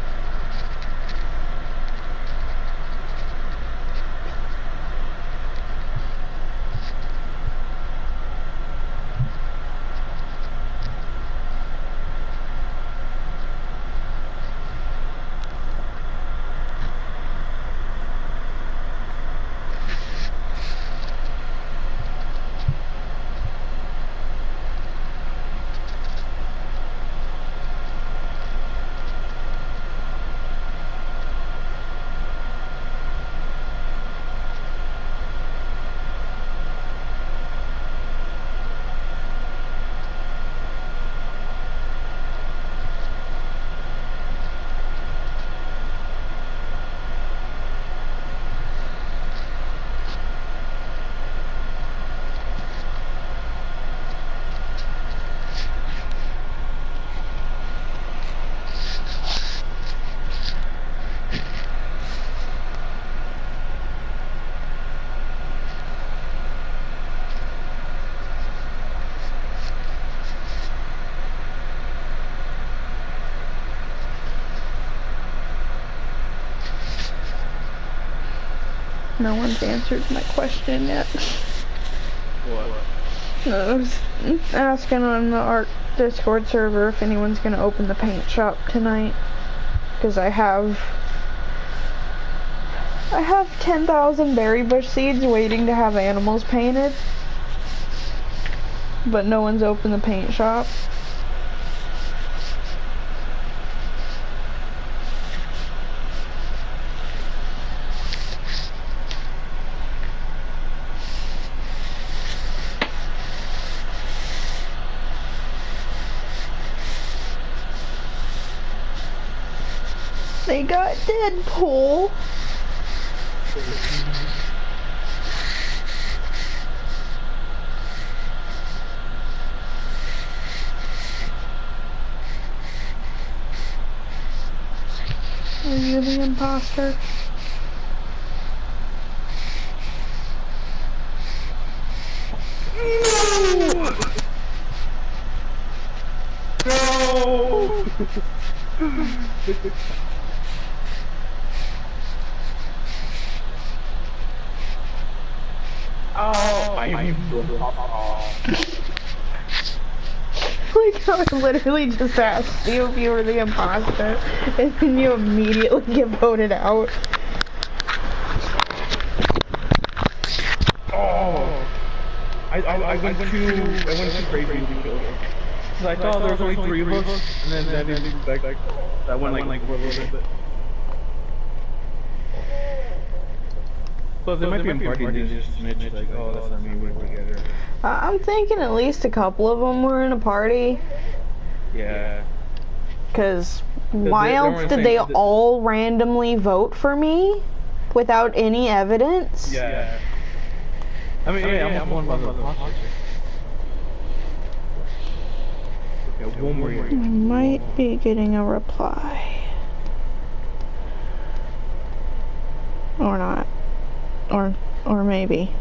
[SPEAKER 2] No one's answered my question yet.
[SPEAKER 1] What?
[SPEAKER 2] I was asking on the ARC Discord server if anyone's gonna open the paint shop tonight. Because I have 10,000 berry bush seeds waiting to have animals painted. But no one's opened the paint shop. They got Deadpool. Are you the imposter?
[SPEAKER 1] No! Oh, I
[SPEAKER 2] Like, I literally just asked you if you were the imposter, and then you immediately get voted out.
[SPEAKER 1] Oh! I went too crazy to kill him. Because I thought there was only 3 of us, and then that didn't expect that went like for a little bit. But there might be a party that just snitch like, oh, that's not me, we're together.
[SPEAKER 2] I'm thinking at least a couple of them were in a party.
[SPEAKER 1] Yeah.
[SPEAKER 2] Because why else did they all randomly vote for me without any evidence?
[SPEAKER 1] Yeah. I mean, yeah, I'm one by the imposter. Okay, one more.
[SPEAKER 2] Might be getting a reply. Or not. Or maybe.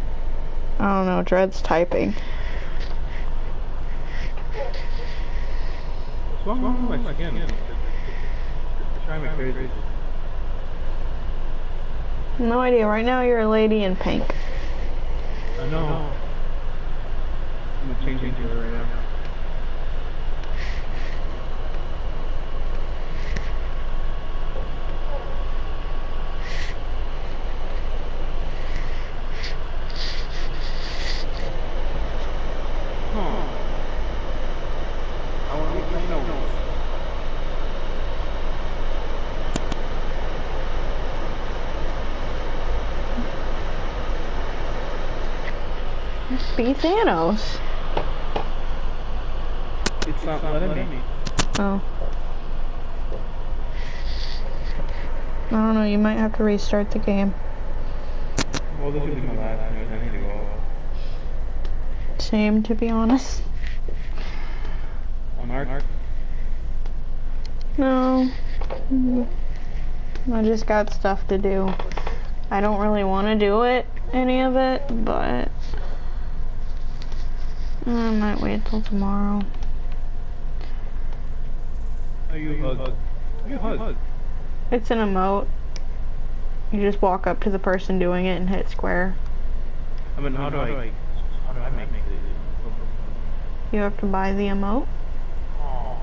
[SPEAKER 2] I don't know, Dread's typing.
[SPEAKER 1] What's wrong with my skin? It's driving me crazy.
[SPEAKER 2] No idea. Right now you're a lady in pink.
[SPEAKER 1] I know. I'm changing to it right now.
[SPEAKER 2] Be Thanos.
[SPEAKER 1] It's not letting me.
[SPEAKER 2] Oh. I don't know, you might have to restart the game.
[SPEAKER 1] Well, this will be my last news. I need to go off.
[SPEAKER 2] Same, to be honest.
[SPEAKER 1] On Arc?
[SPEAKER 2] No. I just got stuff to do. I don't really want to do it, any of it, but I might wait till tomorrow.
[SPEAKER 1] How you hug? How you hug?
[SPEAKER 2] It's an emote. You just walk up to the person doing it and hit square.
[SPEAKER 1] I mean, how do I make it?
[SPEAKER 2] You have to buy the emote.
[SPEAKER 1] Oh.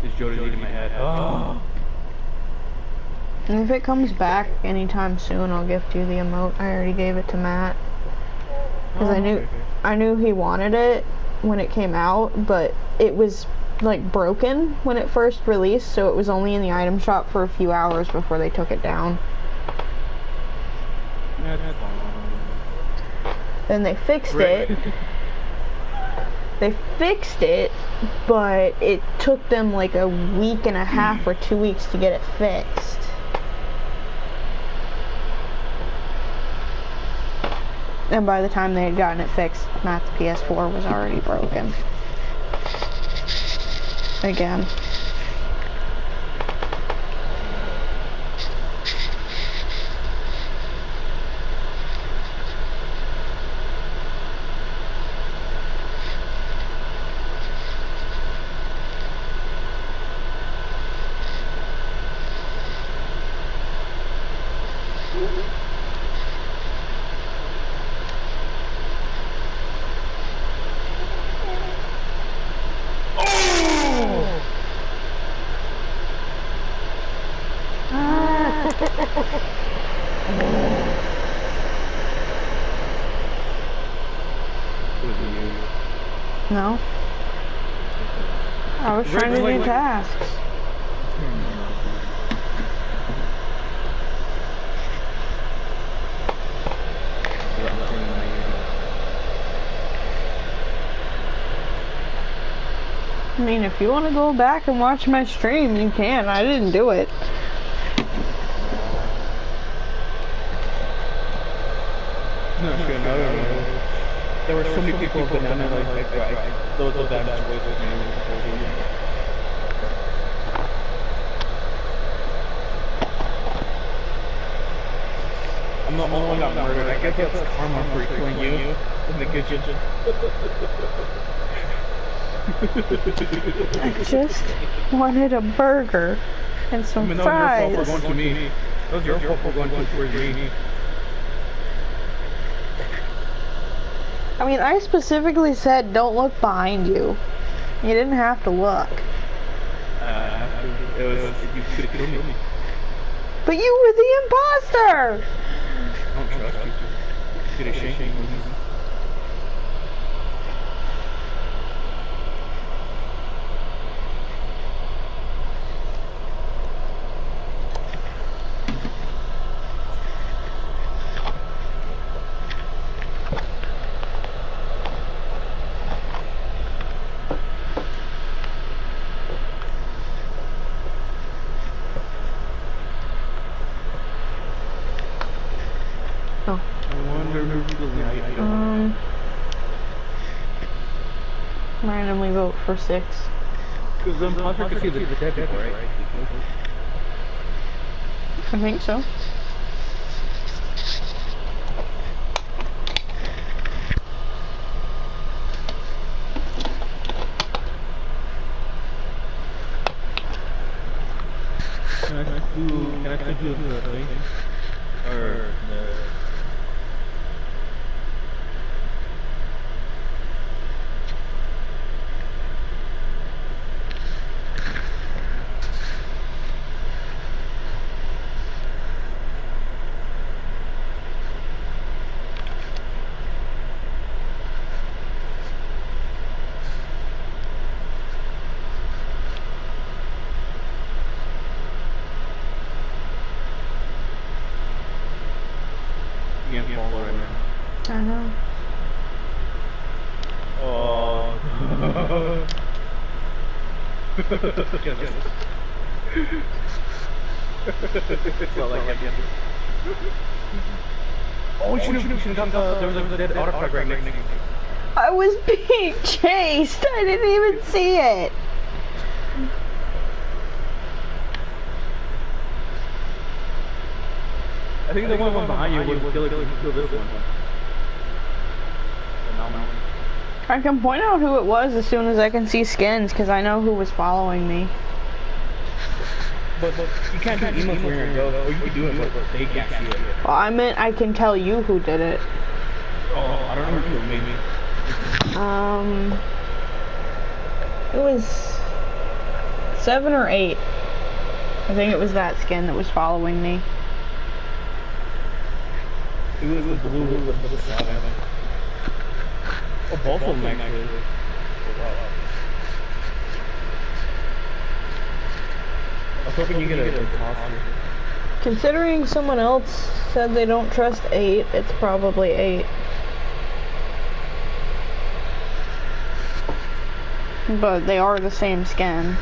[SPEAKER 1] Is Jody in my head? Oh.
[SPEAKER 2] And if it comes back anytime soon, I'll gift you the emote. I already gave it to Matt. Because I knew he wanted it when it came out, but it was like broken when it first released, so it was only in the item shop for a few hours before they took it down.
[SPEAKER 1] Yeah, that's fine.
[SPEAKER 2] Then they fixed it. They fixed it, but it took them like a week and a half or 2 weeks to get it fixed. And by the time they had gotten it fixed, Matt's PS4 was already broken. Again. No? I was trying to do tasks. I mean, if you want to go back and watch my stream, you can. I didn't do it.
[SPEAKER 1] No, sure, no. There were so many people who done it, like those of them that wasted me. I'm the only one that got murdered. I guess that's karma for killing you in the kitchen.
[SPEAKER 2] I just wanted a burger and some fries.
[SPEAKER 1] That was your fault for going to me. That was your fault for going towards me.
[SPEAKER 2] I mean, I specifically said don't look behind you. You didn't have to look.
[SPEAKER 1] It was, you could have killed me.
[SPEAKER 2] But you were the imposter!
[SPEAKER 1] I don't trust you. You could have shanked me.
[SPEAKER 2] Randomly vote for 6.
[SPEAKER 1] Because Hunter can see the dead people, right?
[SPEAKER 2] I think so.
[SPEAKER 1] Can I still do the thing? Or the...
[SPEAKER 2] I know.
[SPEAKER 1] Oh. Oh, we should have got there was a dead artifact right next to you.
[SPEAKER 2] I was being chased. I didn't even see it.
[SPEAKER 1] I think the one behind you was kill this one.
[SPEAKER 2] I can point out who it was as soon as I can see skins, because I know who was following me.
[SPEAKER 1] But you can't do emotes where you're go, or you can do it, but they can't see it.
[SPEAKER 2] Well, I meant I can tell you who did it.
[SPEAKER 1] Oh, I don't remember who made me.
[SPEAKER 2] It was 7 or 8. I think it was that skin that was following me.
[SPEAKER 1] It was the blue with the 7. Oh, both of them actually. I was hoping you get a good toss here.
[SPEAKER 2] Considering someone else said they don't trust 8, it's probably 8. But they are the same skin.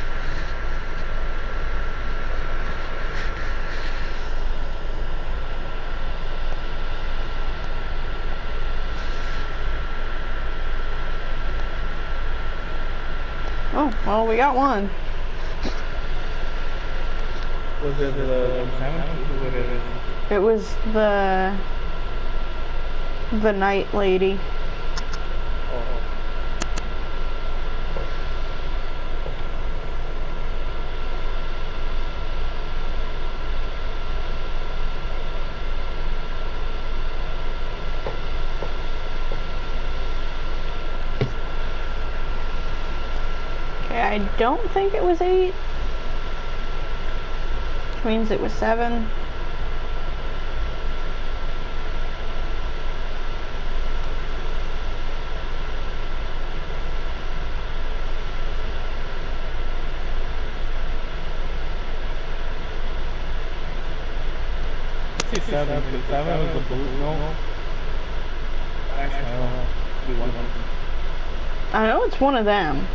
[SPEAKER 2] Oh, well, we got one.
[SPEAKER 1] Was it the salmon?
[SPEAKER 2] It was the night lady.
[SPEAKER 1] Oh.
[SPEAKER 2] Okay, I don't think it was 8. Which means it was 7.
[SPEAKER 1] I see 7, because 7 was the blue, no? Actually, I don't know. Be one of them.
[SPEAKER 2] I know it's one of them.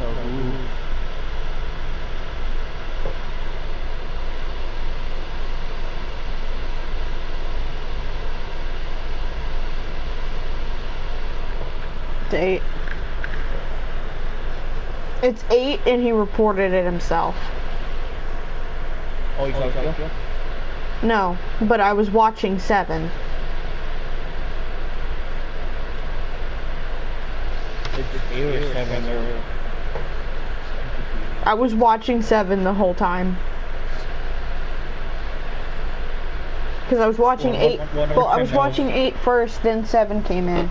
[SPEAKER 1] No, blue.
[SPEAKER 2] It's 8. It's 8 and he reported it himself.
[SPEAKER 1] Oh, you saw it?
[SPEAKER 2] No, but I was watching 7.
[SPEAKER 1] It's 8 or 7 or...
[SPEAKER 2] I was watching 7 the whole time. Because I was watching 8. Well, I was watching 8 first, then 7 came in.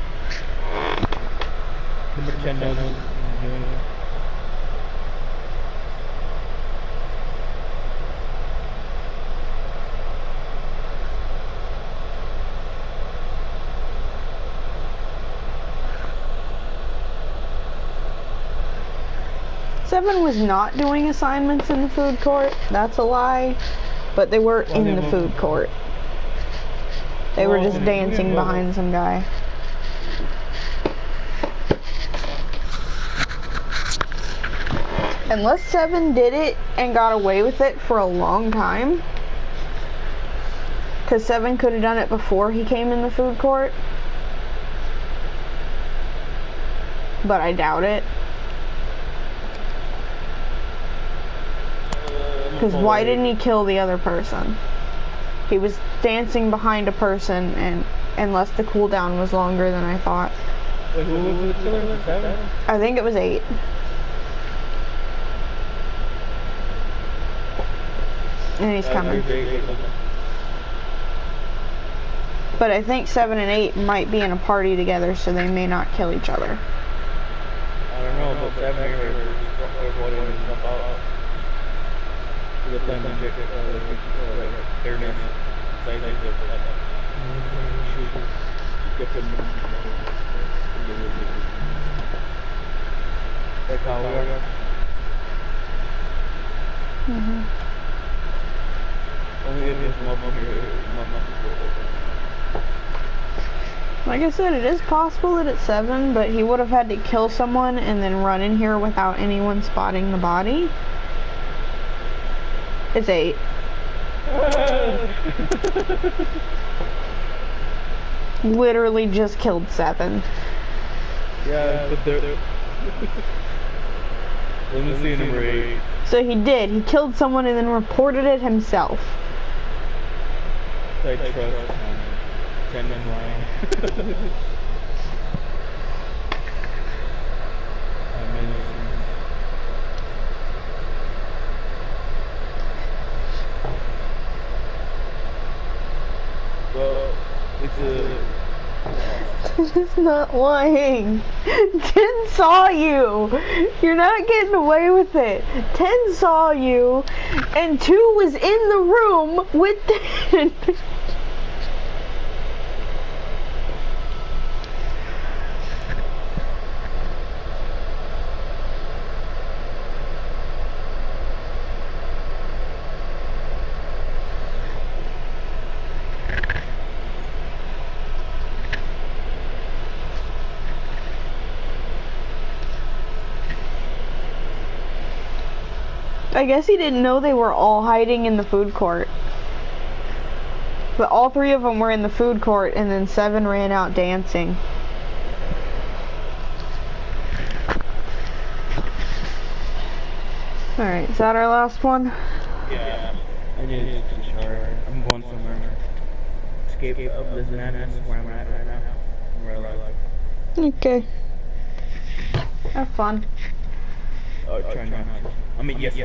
[SPEAKER 1] Number 10 knows.
[SPEAKER 2] Seven was not doing assignments in the food court. That's a lie. But they were in the food court. They were just dancing behind some guy. Unless 7 did it and got away with it for a long time. Because 7 could have done it before he came in the food court. But I doubt it. Because why didn't he kill the other person? He was dancing behind a person, and unless the cooldown was longer than I thought.
[SPEAKER 1] Wait, who was the killer? 7?
[SPEAKER 2] I think it was 8. And he's coming. But I think 7 and 8 might be in a party together, so they may not kill each other.
[SPEAKER 1] I don't know, but 7 here is avoiding stuff out. The plan to get fairness. Like how we are.
[SPEAKER 2] Like I said, it is possible that it's 7, but he would have had to kill someone and then run in here without anyone spotting the body. It's 8. Literally just killed 7.
[SPEAKER 1] Yeah, but they're... Let me see number 8.
[SPEAKER 2] So he did. He killed someone and then reported it himself.
[SPEAKER 1] I trust 10 in line. Well, it's a...
[SPEAKER 2] It's not lying. 10 saw you. You're not getting away with it. 10 saw you, and 2 was in the room with 10. I guess he didn't know they were all hiding in the food court. But all 3 of them were in the food court, and then 7 ran out dancing. Alright, is that our last one?
[SPEAKER 1] Yeah. I need to shower. I'm going somewhere. Escape of this madness where I'm at right now. Where I like.
[SPEAKER 2] Okay. Have fun.
[SPEAKER 1] Oh, try not to. I mean, yes, I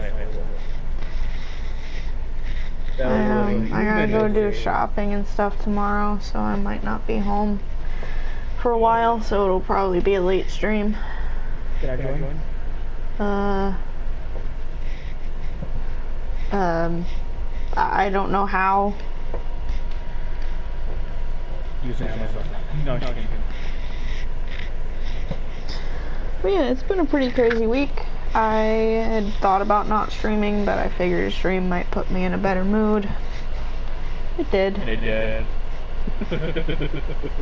[SPEAKER 1] will.
[SPEAKER 2] I gotta go do shopping and stuff tomorrow, so I might not be home for a while, so it'll probably be a late stream.
[SPEAKER 1] Can I join?
[SPEAKER 2] I don't know how.
[SPEAKER 1] Use Amazon. No, just kidding.
[SPEAKER 2] But yeah, it's been a pretty crazy week. I had thought about not streaming, but I figured a stream might put me in a better mood. It did.
[SPEAKER 1] It did.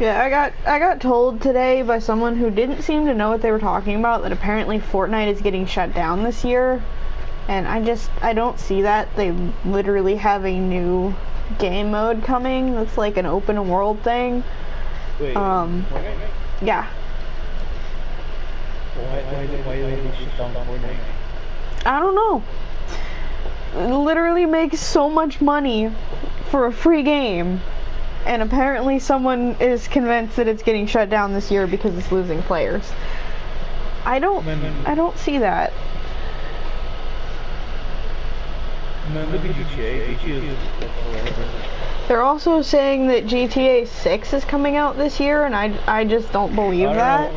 [SPEAKER 2] Yeah, I got told today by someone who didn't seem to know what they were talking about that apparently Fortnite is getting shut down this year. And I don't see that. They literally have a new game mode coming that's like an open world thing.
[SPEAKER 1] Wait,
[SPEAKER 2] yeah.
[SPEAKER 1] Why did they shut down Fortnite?
[SPEAKER 2] I don't know. It literally makes so much money for a free game. And apparently someone is convinced that it's getting shut down this year because it's losing players. I don't see that.
[SPEAKER 1] Man, look at GTA. GTA is
[SPEAKER 2] They're also saying that GTA 6 is coming out this year, and I just don't believe that.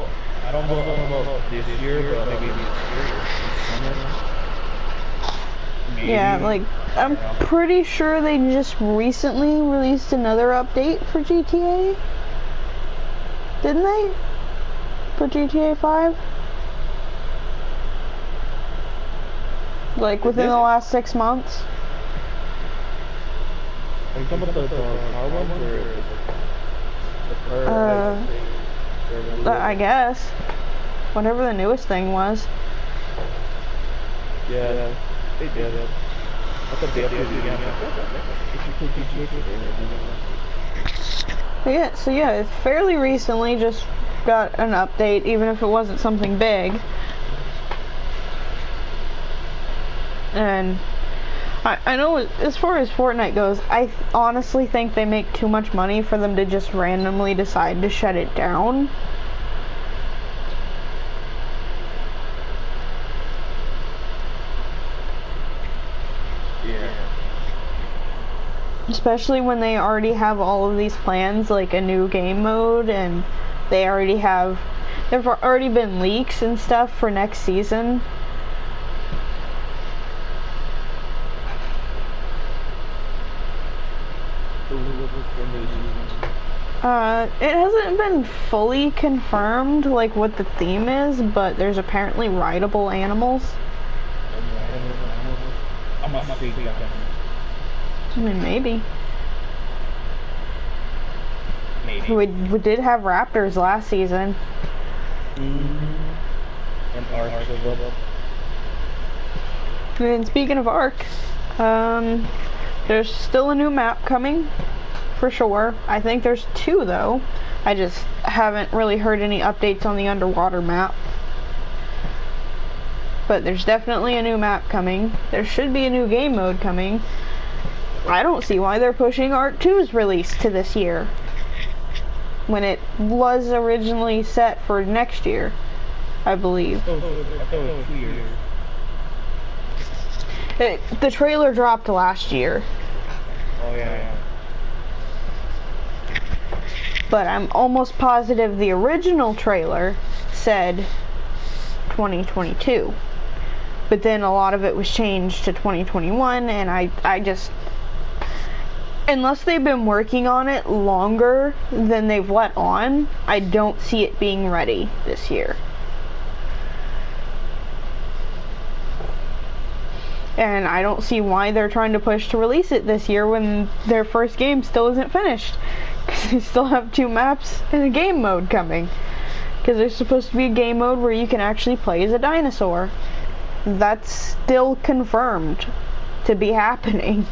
[SPEAKER 1] I don't know about this year, but maybe this summer.
[SPEAKER 2] Yeah, like, I'm pretty sure they just recently released another update for GTA. Didn't they? For GTA 5? Like, within the last 6 months?
[SPEAKER 1] Are you talking about the car ones or
[SPEAKER 2] I guess. Whatever the newest thing was.
[SPEAKER 1] Yeah, they did it. I thought they updated again.
[SPEAKER 2] Yeah, so yeah, it's fairly recently just got an update, even if it wasn't something big. And I know as far as Fortnite goes, I honestly think they make too much money for them to just randomly decide to shut it down.
[SPEAKER 1] Yeah.
[SPEAKER 2] Especially when they already have all of these plans, like a new game mode, and they already have, there've already been leaks and stuff for next season. It hasn't been fully confirmed, like, what the theme is, but there's apparently rideable animals.
[SPEAKER 1] I'm not saying that.
[SPEAKER 2] I mean, maybe.
[SPEAKER 1] Maybe.
[SPEAKER 2] We did have raptors last season.
[SPEAKER 1] And arcs as well.
[SPEAKER 2] And speaking of arcs, there's still a new map coming, for sure. I think there's 2 though. I just haven't really heard any updates on the underwater map. But there's definitely a new map coming. There should be a new game mode coming. I don't see why they're pushing Arc 2's release to this year, when it was originally set for next year, I believe.
[SPEAKER 1] I thought it was 2 years.
[SPEAKER 2] The trailer dropped last year.
[SPEAKER 1] Oh yeah.
[SPEAKER 2] But I'm almost positive the original trailer said 2022. But then a lot of it was changed to 2021, and I just, unless they've been working on it longer than they've let on, I don't see it being ready this year. And I don't see why they're trying to push to release it this year when their first game still isn't finished. Because they still have 2 maps and a game mode coming. Because there's supposed to be a game mode where you can actually play as a dinosaur. That's still confirmed to be happening.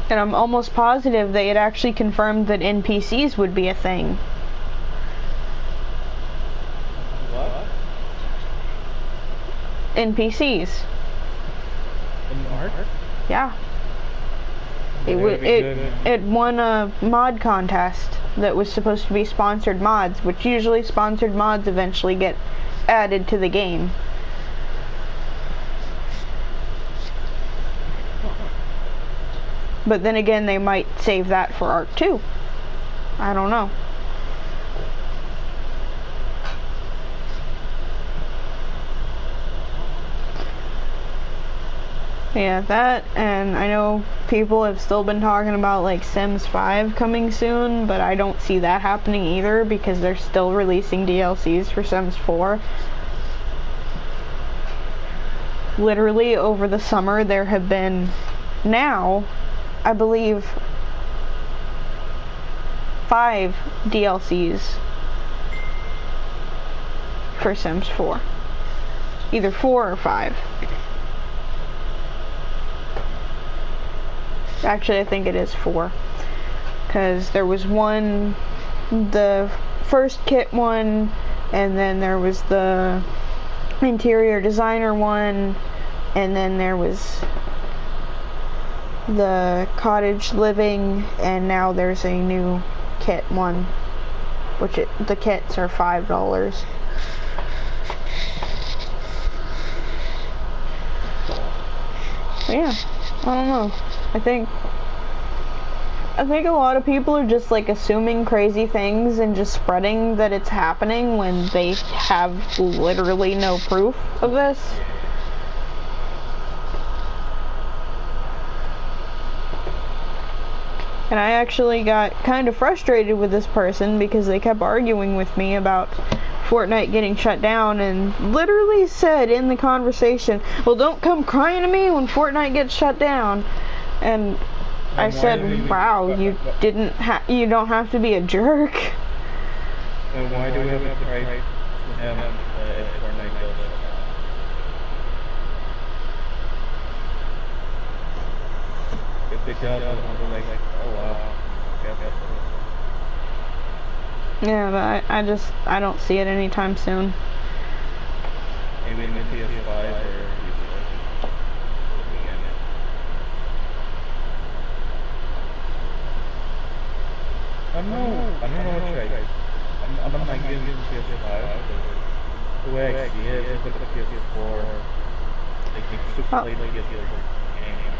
[SPEAKER 2] And I'm almost positive they had actually confirmed that NPCs would be a thing.
[SPEAKER 1] What?
[SPEAKER 2] NPCs.
[SPEAKER 1] In Arc?
[SPEAKER 2] Yeah. It won a mod contest that was supposed to be sponsored mods, which usually sponsored mods eventually get added to the game. But then again, they might save that for Arc 2. I don't know. Yeah, that, and I know people have still been talking about like Sims 5 coming soon, but I don't see that happening either because they're still releasing DLCs for Sims 4. Literally over the summer there have been, now, I believe, 5 DLCs for Sims 4. Either 4 or 5. Actually, I think it is 4. Because there was one, the first kit one, and then there was the interior designer one, and then there was the cottage living, and now there's a new kit one, which the kits are $5. But yeah, I don't know. I think a lot of people are just like assuming crazy things and just spreading that it's happening when they have literally no proof of this. And I actually got kind of frustrated with this person because they kept arguing with me about Fortnite getting shut down, and literally said in the conversation, well, don't come crying to me when Fortnite gets shut down. And I said, wow, you don't have to be a jerk.
[SPEAKER 1] And why do we have a price to have Fortnite Midas? If they got it, I'll be like, oh wow.
[SPEAKER 2] Yeah, but I don't see it anytime soon.
[SPEAKER 1] Maybe in the PS5 or I don't know what I'm not getting PS5. The way I see it, it's like a PS4. Like you should play the PS4 game.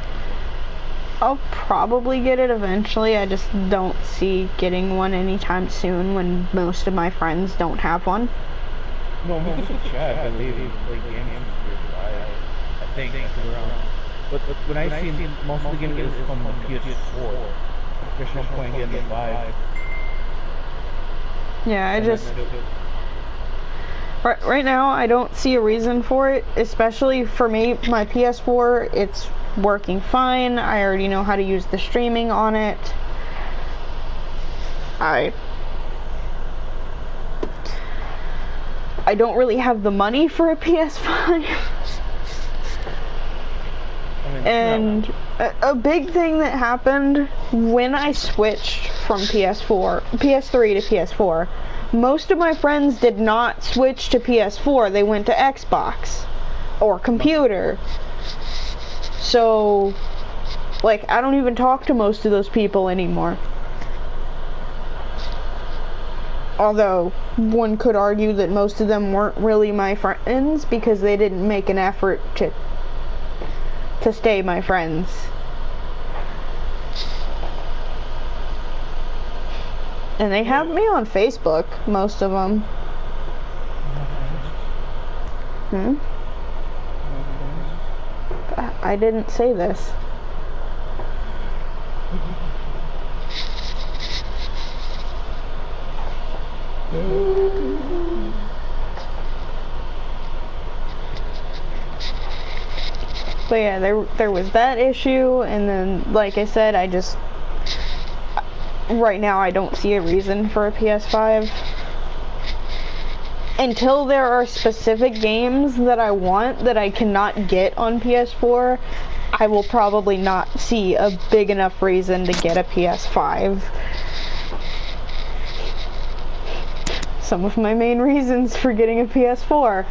[SPEAKER 2] I'll probably get it eventually. I just don't see getting one anytime soon when most of my friends don't have one.
[SPEAKER 1] No, because of chat, I believe you play games on PS5. I think around. But when I see most of the games is from the PS4. There's no point getting the 5.
[SPEAKER 2] Yeah, I just... Right now, I don't see a reason for it, especially for me, my PS4, it's working fine. I already know how to use the streaming on it. I don't really have the money for a PS5. And a big thing that happened when I switched from PS3 to PS4, most of my friends did not switch to PS4. They went to Xbox or computer. So, like, I don't even talk to most of those people anymore. Although, one could argue that most of them weren't really my friends because they didn't make an effort to stay my friends. And they have me on Facebook, most of them. I didn't say this. But yeah, there was that issue, and then, like I said, right now I don't see a reason for a PS5. Until there are specific games that I want that I cannot get on PS4, I will probably not see a big enough reason to get a PS5. Some of my main reasons for getting a PS4: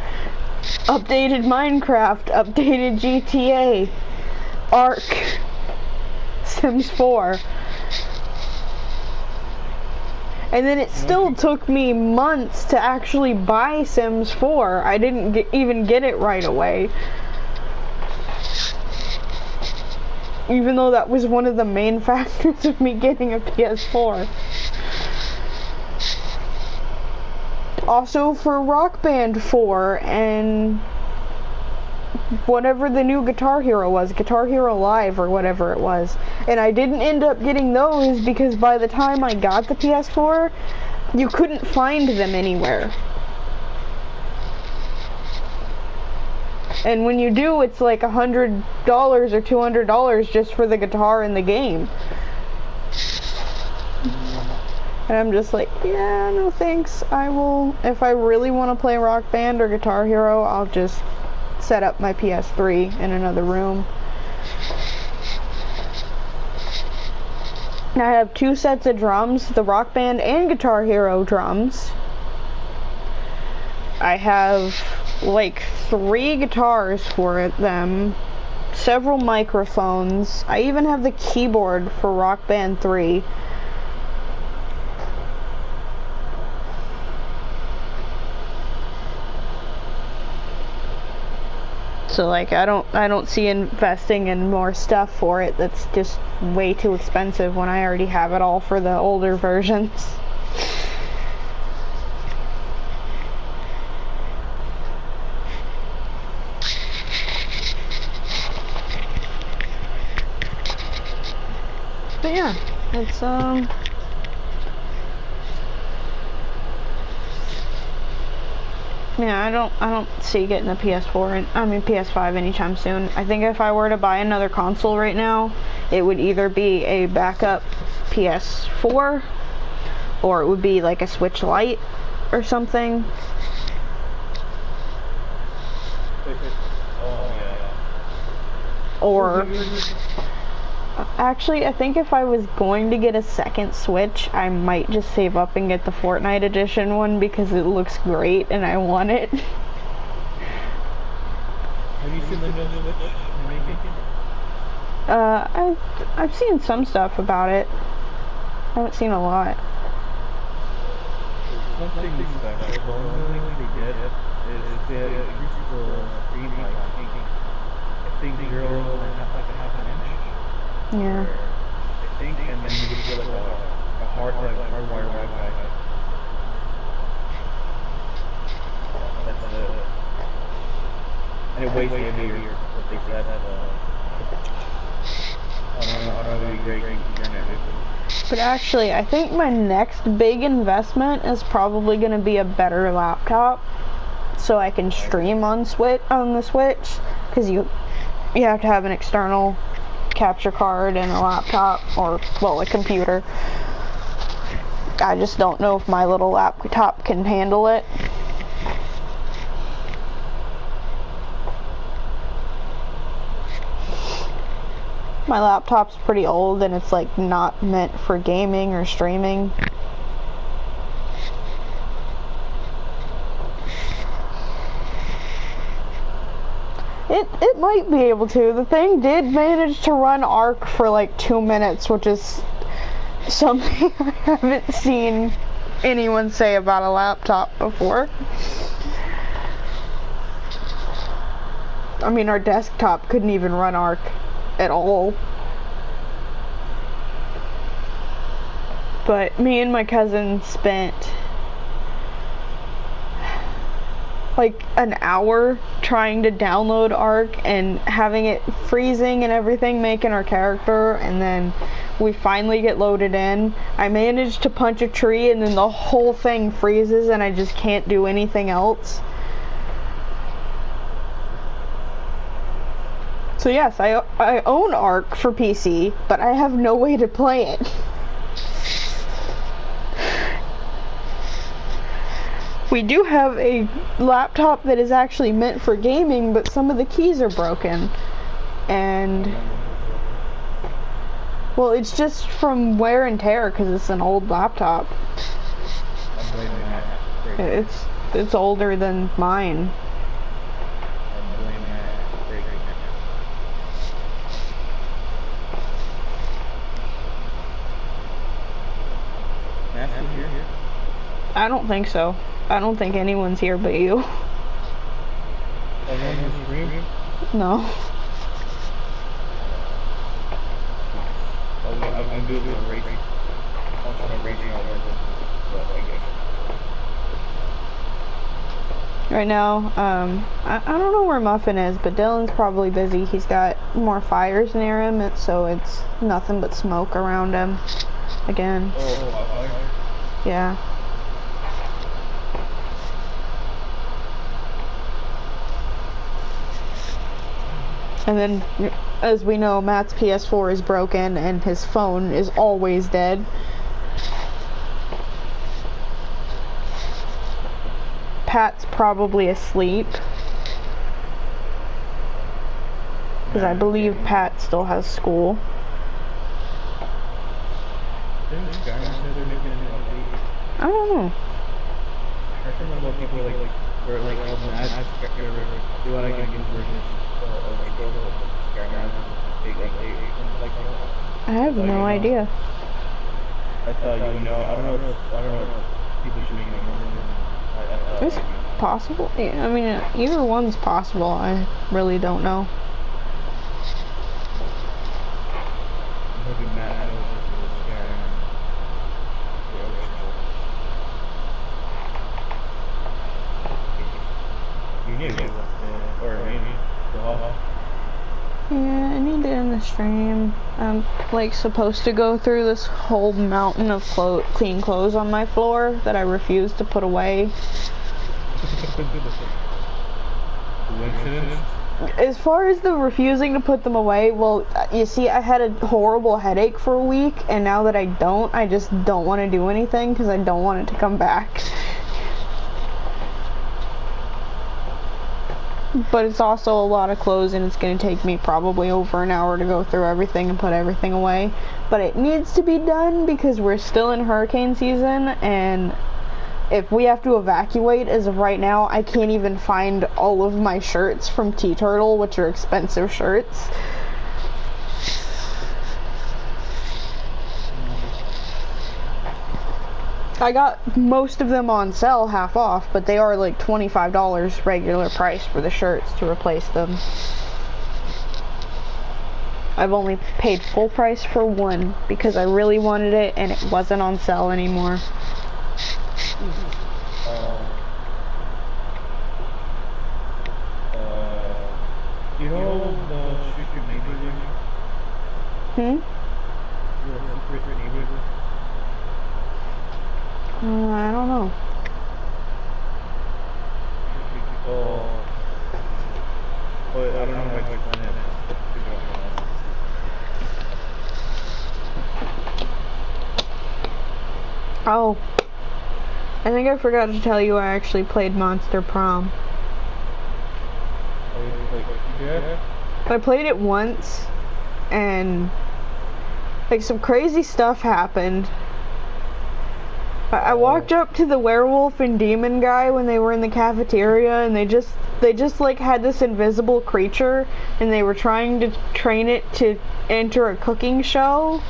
[SPEAKER 2] updated Minecraft, updated GTA, Ark, Sims 4. And then it still took me months to actually buy Sims 4. I didn't even get it right away. Even though that was one of the main factors of me getting a PS4. Also for Rock Band 4 and whatever the new Guitar Hero was, Guitar Hero Live or whatever it was. And I didn't end up getting those because by the time I got the PS4, you couldn't find them anywhere. And when you do, it's like $100 or $200 just for the guitar and the game. And I'm just like, yeah, no thanks. I will, if I really want to play Rock Band or Guitar Hero, I'll just set up my PS3 in another room. I have 2 sets of drums, the Rock Band and Guitar Hero drums. I have like 3 guitars for them, several microphones. I even have the keyboard for Rock Band 3. So like I don't see investing in more stuff for it. That's just way too expensive when I already have it all for the older versions. But yeah, it's yeah, I don't see getting a PS4 and PS5 anytime soon. I think if I were to buy another console right now, it would either be a backup PS4 or it would be like a Switch Lite or something. Or actually, I think if I was going to get a second Switch, I might just save up and get the Fortnite edition one because it looks great and I want it.
[SPEAKER 1] Have you seen the new Switch making?
[SPEAKER 2] I've seen some stuff about it. I haven't seen a lot.
[SPEAKER 1] Something special. The only thing they did is they increased the screen by I think 0 and like a half an inch.
[SPEAKER 2] Yeah.
[SPEAKER 1] I think, and then you would get like a hardwire Wi-Fi. That's it. And it weighs heavier. What they said. I don't know, great internet.
[SPEAKER 2] But actually, I think my next big investment is probably going to be a better laptop, so I can stream on the Switch. Because you have to have an external capture card and a laptop, or well, a computer. I just don't know if my little laptop can handle it. My laptop's pretty old and it's like not meant for gaming or streaming. It might be able to. The thing did manage to run Arc for like 2 minutes, which is something I haven't seen anyone say about a laptop before. I mean, our desktop couldn't even run Arc at all. But me and my cousin spent like an hour trying to download Arc and having it freezing and everything, making our character, and then we finally get loaded in. I managed to punch a tree and then the whole thing freezes and I just can't do anything else. So yes, I own Arc for PC, but I have no way to play it. We do have a laptop that is actually meant for gaming, but some of the keys are broken. And well, it's just from wear and tear because it's an old laptop. It's older than mine. I don't think so. I don't think anyone's here but you. No. Right now, I don't know where Muffin is, but Dylan's probably busy. He's got more fires near him, so it's nothing but smoke around him. Again. Yeah. And then, as we know, Matt's PS4 is broken and his phone is always dead. Pat's probably asleep. Because I believe Pat still has school. I don't know.
[SPEAKER 1] I remember people were like, do what I can do
[SPEAKER 2] I have no idea.
[SPEAKER 1] I thought you would know. I don't know if people should make it.
[SPEAKER 2] It's possible. Yeah, I mean, either one's possible. I really don't know.
[SPEAKER 1] Maybe Matt knows if he was scared. You need to get or maybe go off.
[SPEAKER 2] Yeah, I need to end the stream. I'm like supposed to go through this whole mountain of clean clothes on my floor that I refuse to put away.
[SPEAKER 1] Coincidence?
[SPEAKER 2] as far as the refusing to put them away, well, you see, I had a horrible headache for a week, and now that I don't, I just don't want to do anything because I don't want it to come back. But it's also a lot of clothes, and it's going to take me probably over an hour to go through everything and put everything away. But it needs to be done because we're still in hurricane season, and if we have to evacuate as of right now, I can't even find all of my shirts from T-Turtle, which are expensive shirts. I got most of them on sale, half off, but they are like $25 regular price for the shirts to replace them. I've only paid full price for one because I really wanted it and it wasn't on sale anymore.
[SPEAKER 1] You know the secret neighbor? The secret neighbor?
[SPEAKER 2] I don't know.
[SPEAKER 1] But I don't know how to explain it.
[SPEAKER 2] Oh, I think I forgot to tell you I actually played Monster Prom.
[SPEAKER 1] Yeah?
[SPEAKER 2] I played it once, and like some crazy stuff happened. I walked up to the werewolf and demon guy when they were in the cafeteria, and they just like had this invisible creature, and they were trying to train it to enter a cooking show.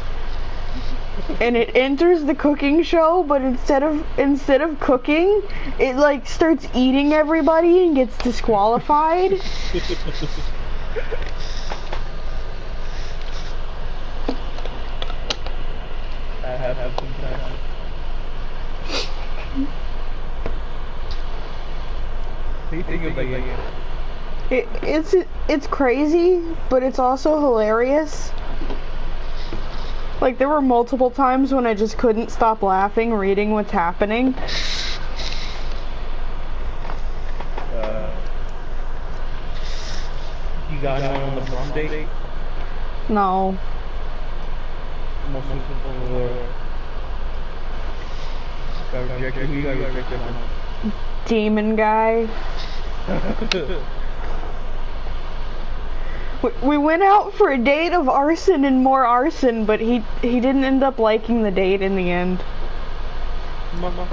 [SPEAKER 2] And it enters the cooking show, but instead of cooking, it like starts eating everybody and gets disqualified.
[SPEAKER 1] I have some time.
[SPEAKER 2] It's crazy, but it's also hilarious. Like, there were multiple times when I just couldn't stop laughing reading what's happening.
[SPEAKER 1] You got anyone on the prom date?
[SPEAKER 2] No.
[SPEAKER 1] Most people were... Who you got rejected on?
[SPEAKER 2] Demon guy. We went out for a date of arson and more arson, but he didn't end up liking the date in the end.
[SPEAKER 1] Mama.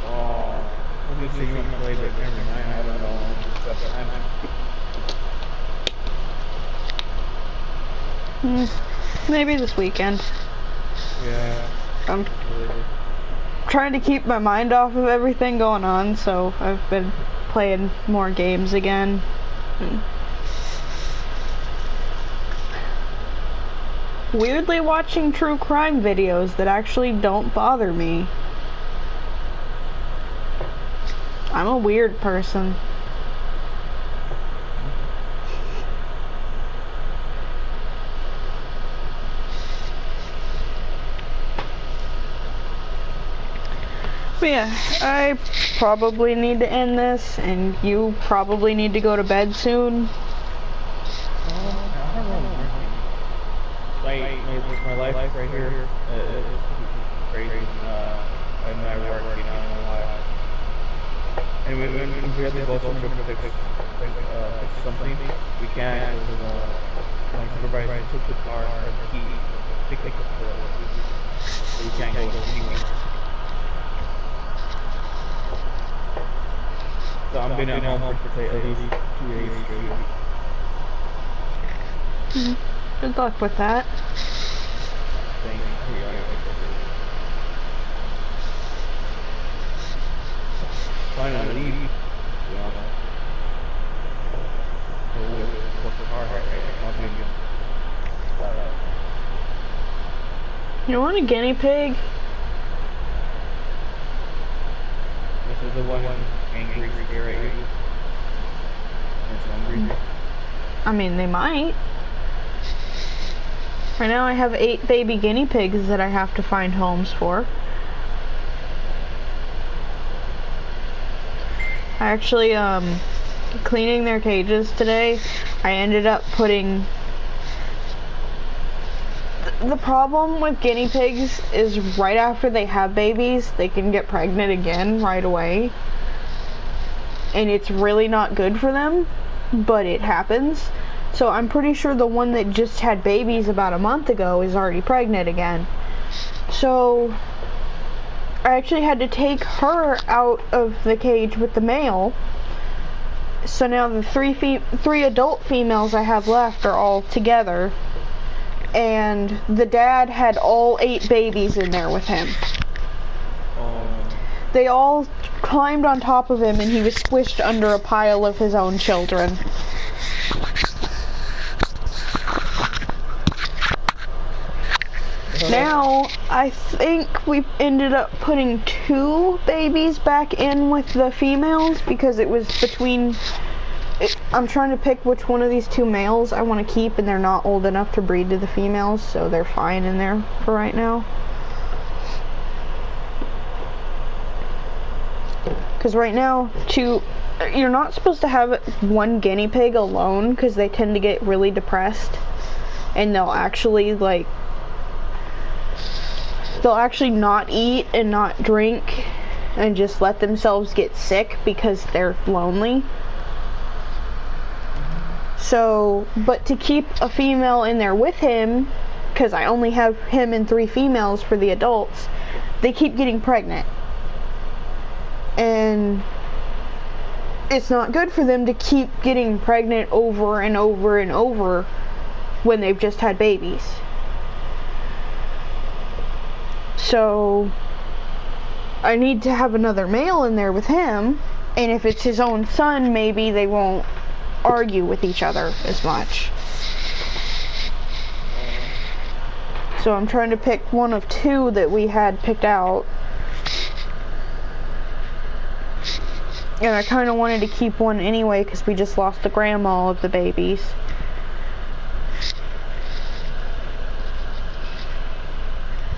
[SPEAKER 1] Oh, I'm gonna see you play, but never mind. I don't know.
[SPEAKER 2] Maybe this weekend.
[SPEAKER 1] Yeah.
[SPEAKER 2] I'm trying to keep my mind off of everything going on, so I've been playing more games again. Weirdly watching true crime videos that actually don't bother me. I'm a weird person. But yeah, I probably need to end this, and you probably need to go to bed soon.
[SPEAKER 1] My life right here is crazy. And my work, you know, I don't know why. Anyway, when we have to go somewhere to fix something, we can't, because my supervisor took the car and the key to pick up so we can't go anywhere. So I'm been at home for at least 2 days straight.
[SPEAKER 2] Good luck with that.
[SPEAKER 1] Thank you. Finally leave.
[SPEAKER 2] You want a guinea pig?
[SPEAKER 1] This is the one angry scary. It's hungry.
[SPEAKER 2] I mean, they might. Right now I have 8 baby guinea pigs that I have to find homes for. I actually, cleaning their cages today, I ended up putting... The problem with guinea pigs is right after they have babies, they can get pregnant again right away. And it's really not good for them, but it happens. So I'm pretty sure the one that just had babies about a month ago is already pregnant again. So I actually had to take her out of the cage with the male. So now the three adult females I have left are all together. And the dad had all 8 babies in there with him. They all climbed on top of him and he was squished under a pile of his own children. Now, I think we ended up putting 2 babies back in with the females because it was between... I'm trying to pick which one of these 2 males I want to keep, and they're not old enough to breed to the females, so they're fine in there for right now. Because right now, you're not supposed to have 1 guinea pig alone because they tend to get really depressed, and they'll actually not eat and not drink and just let themselves get sick because they're lonely. So, but to keep a female in there with him, because I only have him and 3 females for the adults, they keep getting pregnant. And it's not good for them to keep getting pregnant over and over and over when they've just had babies. So I need to have another male in there with him, and if it's his own son, maybe they won't argue with each other as much. So I'm trying to pick one of 2 that we had picked out. And I kind of wanted to keep one anyway because we just lost the grandma of the babies.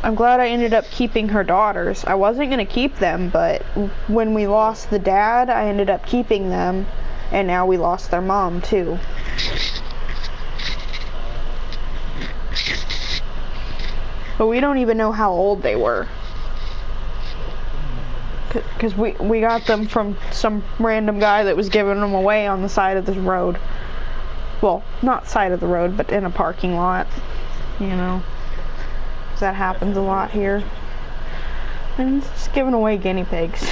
[SPEAKER 2] I'm glad I ended up keeping her daughters. I wasn't going to keep them, but when we lost the dad, I ended up keeping them. And now we lost their mom, too. But we don't even know how old they were. Because we got them from some random guy that was giving them away on the side of the road. Well, not side of the road, but in a parking lot. You know. Because that happens a lot here. And it's just giving away guinea pigs.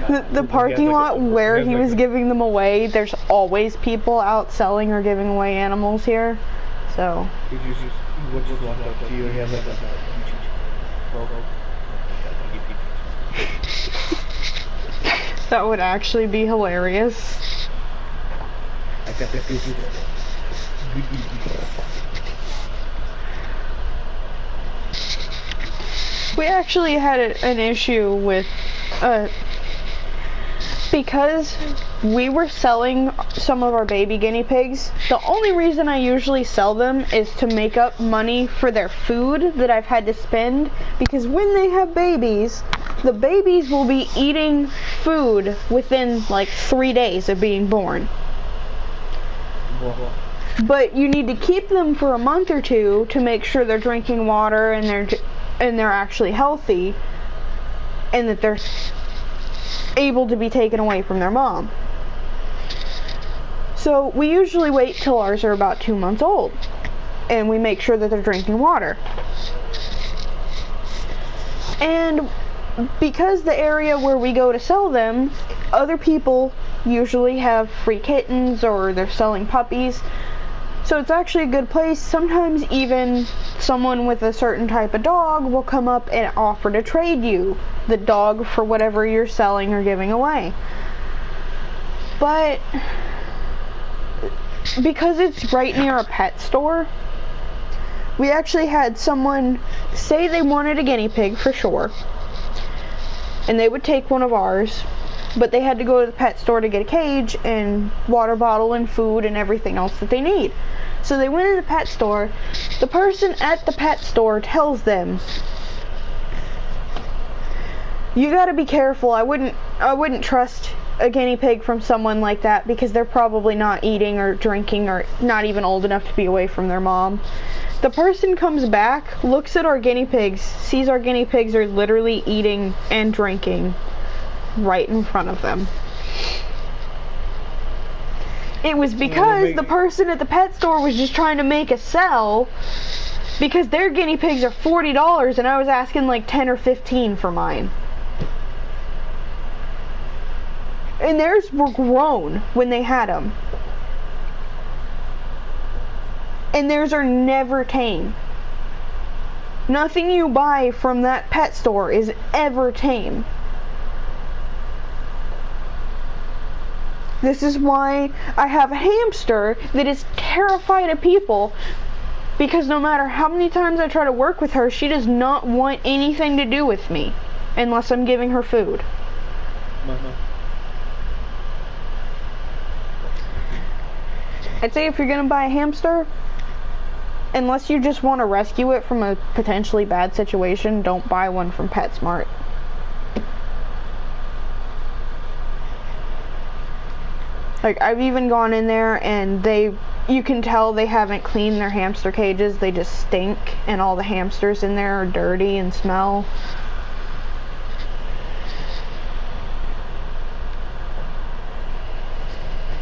[SPEAKER 2] The parking lot where he was giving them away, there's always people out selling or giving away animals here. So. That would actually be hilarious. We actually had an issue with because we were selling some of our baby guinea pigs. The only reason I usually sell them is to make up money for their food that I've had to spend, because when they have babies, the babies will be eating food within like 3 days of being born. But you need to keep them for a month or 2 to make sure they're drinking water and they're actually healthy, and that they're able to be taken away from their mom. So we usually wait till ours are about 2 months old, and we make sure that they're drinking water. And because the area where we go to sell them, other people usually have free kittens or they're selling puppies. So it's actually a good place. Sometimes even someone with a certain type of dog will come up and offer to trade you the dog for whatever you're selling or giving away. But because it's right near a pet store, we actually had someone say they wanted a guinea pig for sure, and they would take one of ours, but they had to go to the pet store to get a cage and water bottle and food and everything else that they need. So they went to the pet store. The person at the pet store tells them, "You gotta be careful. I wouldn't I wouldn't trust a guinea pig from someone like that because they're probably not eating or drinking or not even old enough to be away from their mom. The person comes back, looks at our guinea pigs, sees our guinea pigs are literally eating and drinking right in front of them. It was because the person at the pet store was just trying to make a sell because their guinea pigs are $40 and I was asking like 10 or 15 for mine. And theirs were grown when they had them. And theirs are never tame. Nothing you buy from that pet store is ever tame. This is why I have a hamster that is terrified of people, because no matter how many times I try to work with her, she does not want anything to do with me unless I'm giving her food. I'd say if you're gonna buy a hamster, unless you just want to rescue it from a potentially bad situation, don't buy one from PetSmart. Like, I've even gone in there and you can tell they haven't cleaned their hamster cages. They just stink, and all the hamsters in there are dirty and smell.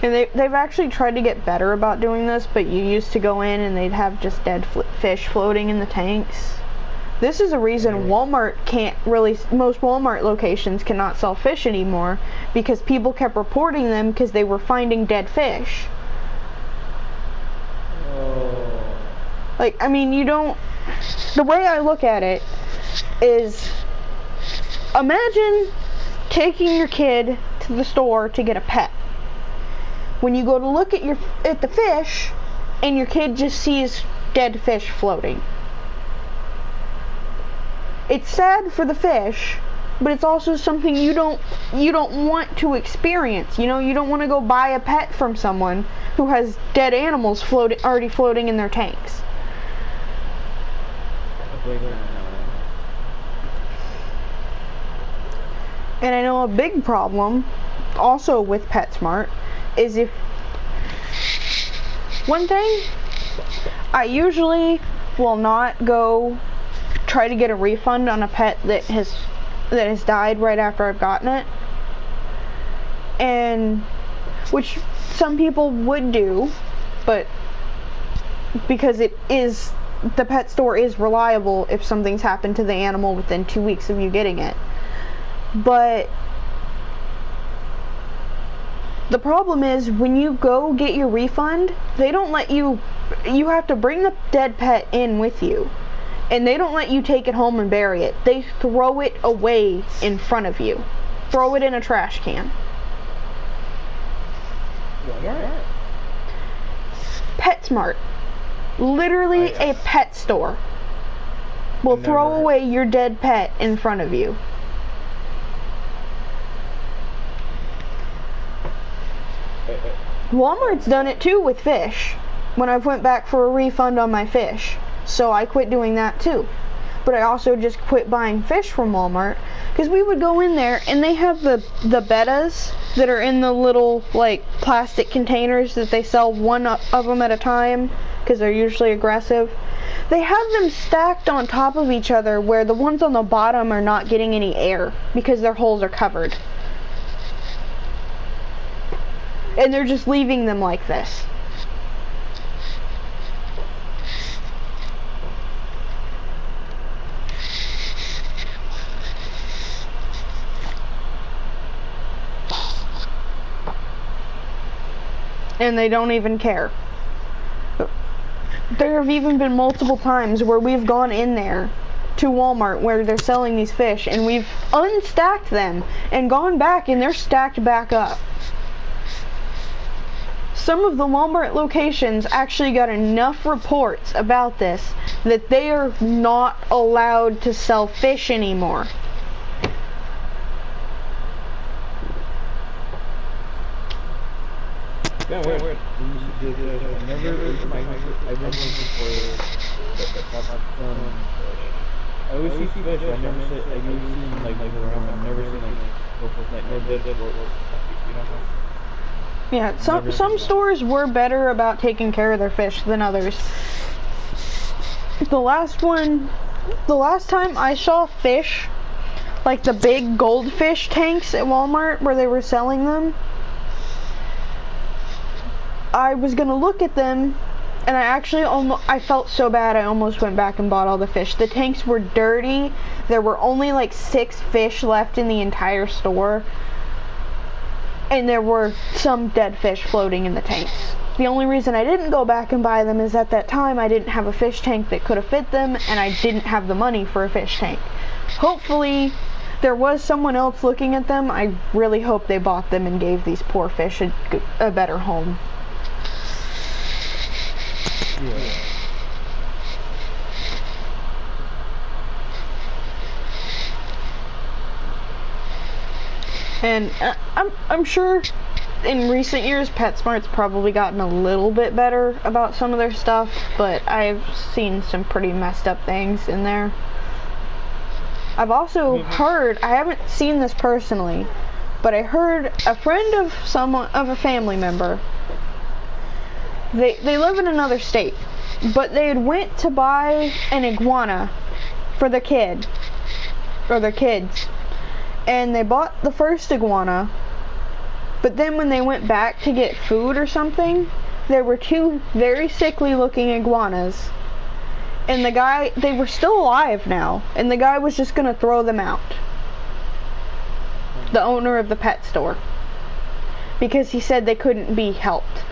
[SPEAKER 2] And they've actually tried to get better about doing this, but you used to go in and they'd have just dead fish floating in the tanks. This is a reason Walmart can't really, most Walmart locations cannot sell fish anymore, because people kept reporting them because they were finding dead fish. Like, I mean, the way I look at it is, imagine taking your kid to the store to get a pet. When you go to look at the fish, and your kid just sees dead fish floating. It's sad for the fish, but it's also something you don't want to experience. You know, you don't want to go buy a pet from someone who has dead animals already floating in their tanks. And I know a big problem also with PetSmart is if one thing, I usually will not go try to get a refund on a pet that has died right after I've gotten it, and which some people would do, but because the pet store is reliable if something's happened to the animal within 2 weeks of you getting it. But the problem is, when you go get your refund, they don't let you have to bring the dead pet in with you. And they don't let you take it home and bury it. They throw it away in front of you. Throw it in a trash can.
[SPEAKER 1] Yeah.
[SPEAKER 2] PetSmart. Literally a pet store. Will throw away your dead pet in front of you. Walmart's done it too with fish. When I went back for a refund on my fish. So I quit doing that too. But I also just quit buying fish from Walmart, because we would go in there and they have the bettas that are in the little like plastic containers that they sell one of them at a time because they're usually aggressive. They have them stacked on top of each other where the ones on the bottom are not getting any air because their holes are covered. And they're just leaving them like this. And they don't even care. There have even been multiple times where we've gone in there to Walmart where they're selling these fish and we've unstacked them and gone back and they're stacked back up. Some of the Walmart locations actually got enough reports about this that they are not allowed to sell fish anymore.
[SPEAKER 1] Yeah, weird. I never I've never before. I always see fish, but I never seen like around. I've never seen like
[SPEAKER 2] Yeah, some stores were better about taking care of their fish than others. The last time I saw fish, like the big goldfish tanks at Walmart where they were selling them, I was gonna look at them, and I felt so bad I almost went back and bought all the fish. The tanks were dirty. There were only like 6 fish left in the entire store, and there were some dead fish floating in the tanks. The only reason I didn't go back and buy them is at that time I didn't have a fish tank that could have fit them, and I didn't have the money for a fish tank. Hopefully there was someone else looking at them. I really hope they bought them and gave these poor fish a better home.
[SPEAKER 1] Yeah.
[SPEAKER 2] And I'm sure in recent years PetSmart's probably gotten a little bit better about some of their stuff, but I've seen some pretty messed up things in there. I've also heard, I haven't seen this personally, but I heard a friend of a family member. They live in another state, but they had went to buy an iguana for their kid, or their kids, and they bought the first iguana, but then when they went back to get food or something, there were 2 very sickly looking iguanas, and they were still alive now, and the guy was just gonna throw them out, the owner of the pet store, because he said they couldn't be helped.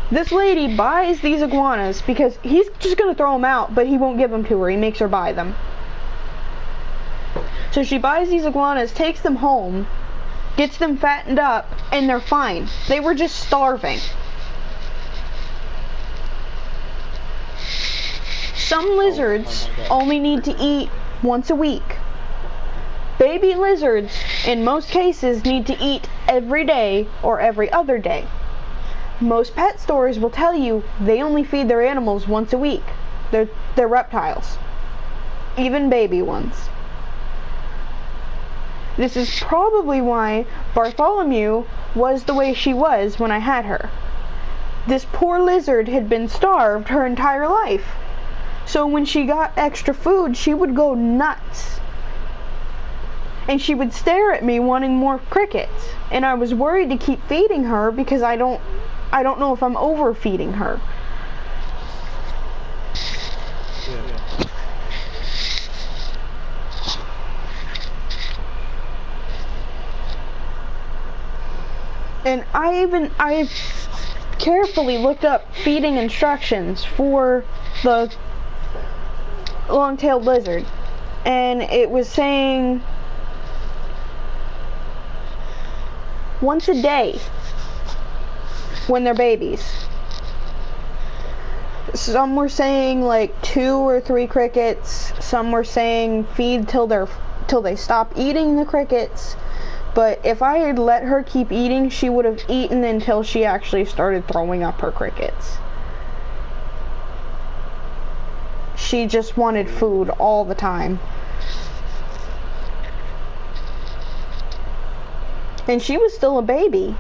[SPEAKER 2] This lady buys these iguanas because he's just going to throw them out, but he won't give them to her. He makes her buy them. So she buys these iguanas, takes them home, gets them fattened up, and they're fine. They were just starving. Some lizards only need to eat once a week. Baby lizards, in most cases, need to eat every day or every other day. Most pet stores will tell you they only feed their animals once a week. They're reptiles. Even baby ones. This is probably why Bartholomew was the way she was when I had her. This poor lizard had been starved her entire life. So when she got extra food, she would go nuts. And she would stare at me wanting more crickets. And I was worried to keep feeding her because I don't know if I'm overfeeding her.
[SPEAKER 1] Yeah.
[SPEAKER 2] And I carefully looked up feeding instructions for the long-tailed lizard, and it was saying once a day when they're babies. Some were saying like 2 or 3 crickets. Some were saying feed till they stop eating the crickets. But if I had let her keep eating, she would have eaten until she actually started throwing up her crickets. She just wanted food all the time. And she was still a baby.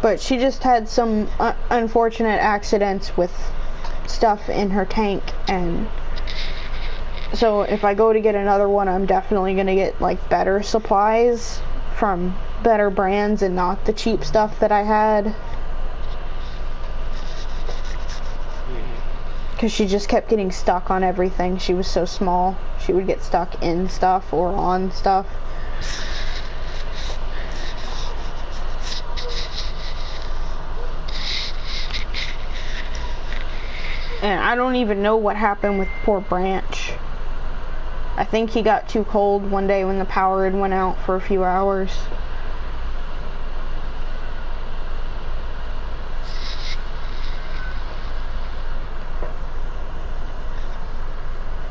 [SPEAKER 2] But she just had some unfortunate accidents with stuff in her tank, and so if I go to get another one, I'm definitely going to get like better supplies from better brands and not the cheap stuff that I had. Because she just kept getting stuck on everything. She was so small. She would get stuck in stuff or on stuff. And I don't even know what happened with poor Branch. I think he got too cold one day when the power had went out for a few hours.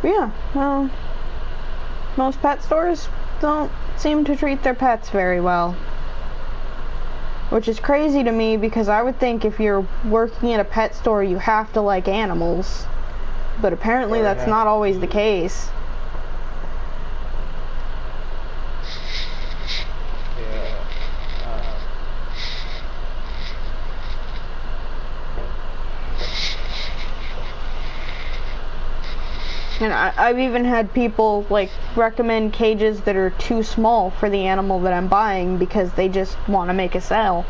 [SPEAKER 2] But yeah, well, most pet stores don't seem to treat their pets very well. Which is crazy to me, because I would think if you're working at a pet store you have to like animals. But apparently that's not always the case. And I've even had people like recommend cages that are too small for the animal that I'm buying because they just want to make a sale.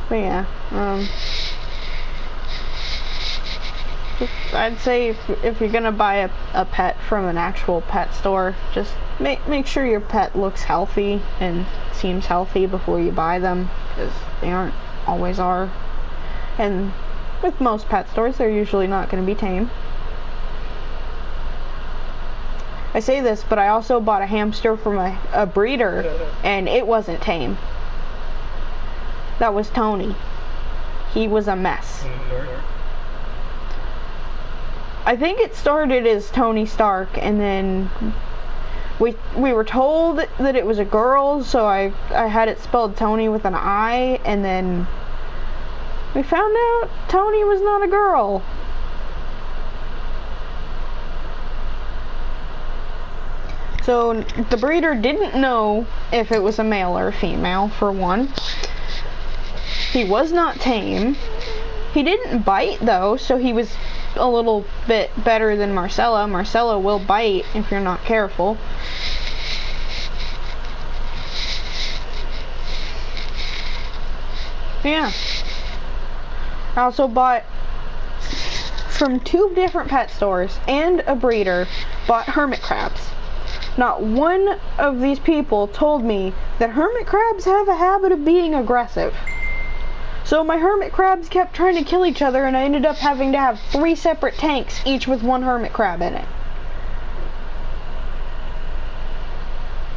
[SPEAKER 2] But yeah, I'd say if you're gonna buy a pet from an actual pet store, just make sure your pet looks healthy and seems healthy before you buy them, because they aren't always are. And with most pet stores, they're usually not going to be tame. I say this, but I also bought a hamster from a breeder, and it wasn't tame. That was Tony. He was a mess. I think it started as Tony Stark, and then we were told that it was a girl, so I had it spelled Tony with an I, and then we found out Tony was not a girl. So the breeder didn't know if it was a male or a female, for one. He was not tame. He didn't bite, though, so he was a little bit better than Marcella. Marcella will bite if you're not careful. Yeah. I also bought from 2 different pet stores and a breeder, bought hermit crabs. Not one of these people told me that hermit crabs have a habit of being aggressive. So my hermit crabs kept trying to kill each other, and I ended up having to have 3 separate tanks, each with 1 hermit crab in it.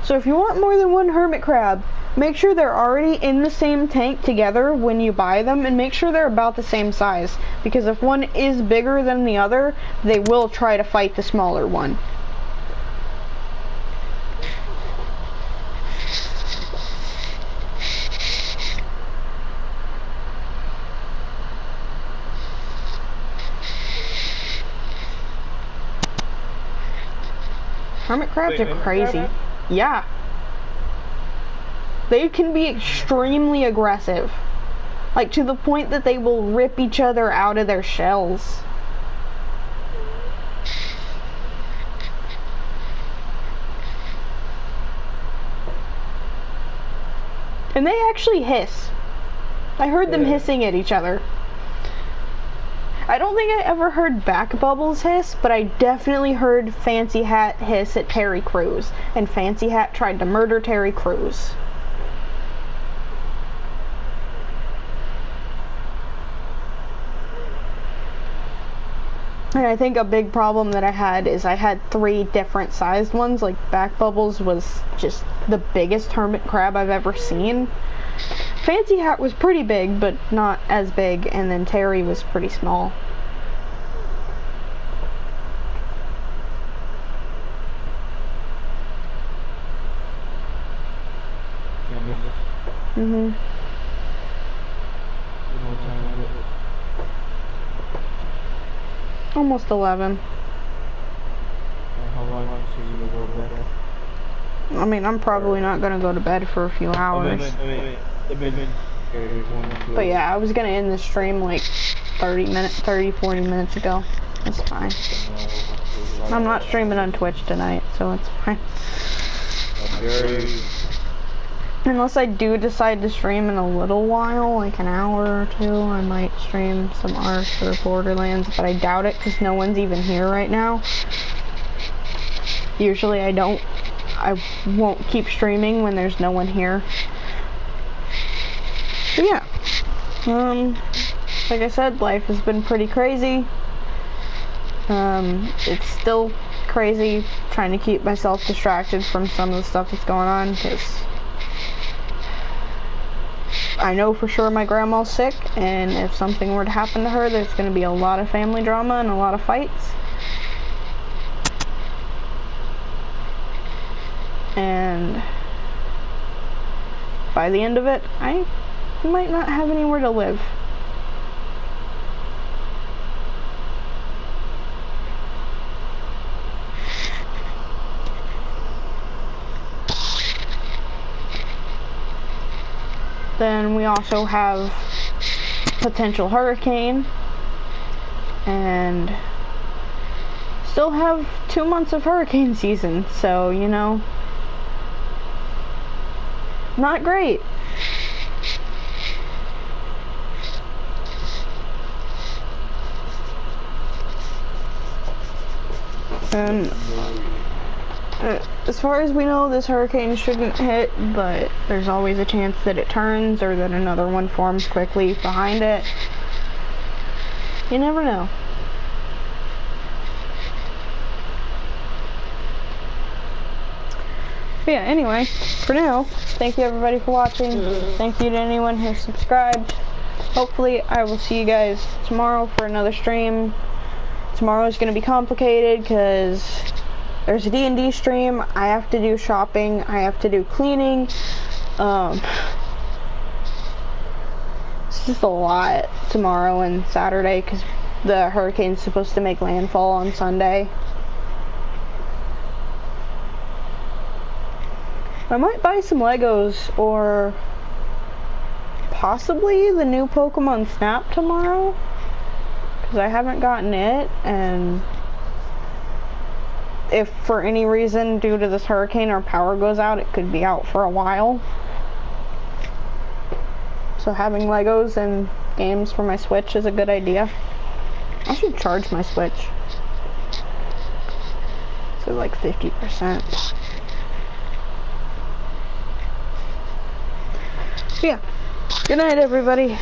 [SPEAKER 2] So if you want more than 1 hermit crab, make sure they're already in the same tank together when you buy them, and make sure they're about the same size, because if one is bigger than the other, they will try to fight the smaller one. Hermit crabs are crazy. Yeah. They can be extremely aggressive. Like, to the point that they will rip each other out of their shells. And they actually hiss. I heard them hissing at each other. I don't think I ever heard Back Bubbles hiss, but I definitely heard Fancy Hat hiss at Terry Crews, and Fancy Hat tried to murder Terry Crews. And I think a big problem that I had is I had 3 different sized ones. Like, Back Bubbles was just the biggest hermit crab I've ever seen. Fancy Hat was pretty big, but not as big, and then Terry was pretty small. Mhm. Almost 11.
[SPEAKER 1] How long until you go to bed?
[SPEAKER 2] I mean, I'm probably not gonna go to bed for a few hours. But yeah, I was gonna end the stream like 40 minutes ago. It's fine. I'm not streaming on Twitch tonight, so it's fine. Unless I do decide to stream in a little while, like an hour or 2, I might stream some Ark or Borderlands, but I doubt it because no one's even here right now. Usually I won't keep streaming when there's no one here. But yeah, like I said, life has been pretty crazy. It's still crazy trying to keep myself distracted from some of the stuff that's going on, because I know for sure my grandma's sick, and if something were to happen to her, there's going to be a lot of family drama and a lot of fights. And by the end of it, I might not have anywhere to live. then we also have potential hurricane, and still have 2 months of hurricane season, so, you know, not great. And as far as we know, this hurricane shouldn't hit, but there's always a chance that it turns or that another one forms quickly behind it. You never know. But yeah, anyway, for now, thank you everybody for watching. Thank you to anyone who subscribed. Hopefully, I will see you guys tomorrow for another stream. Tomorrow is going to be complicated because there's a D&D stream. I have to do shopping. I have to do cleaning. It's just a lot tomorrow and Saturday because the hurricane's supposed to make landfall on Sunday. I might buy some Legos or possibly the new Pokemon Snap tomorrow because I haven't gotten it, and if for any reason due to this hurricane our power goes out, it could be out for a while. So having Legos and games for my Switch is a good idea. I should charge my Switch. So like 50%. Yeah. Good night, everybody.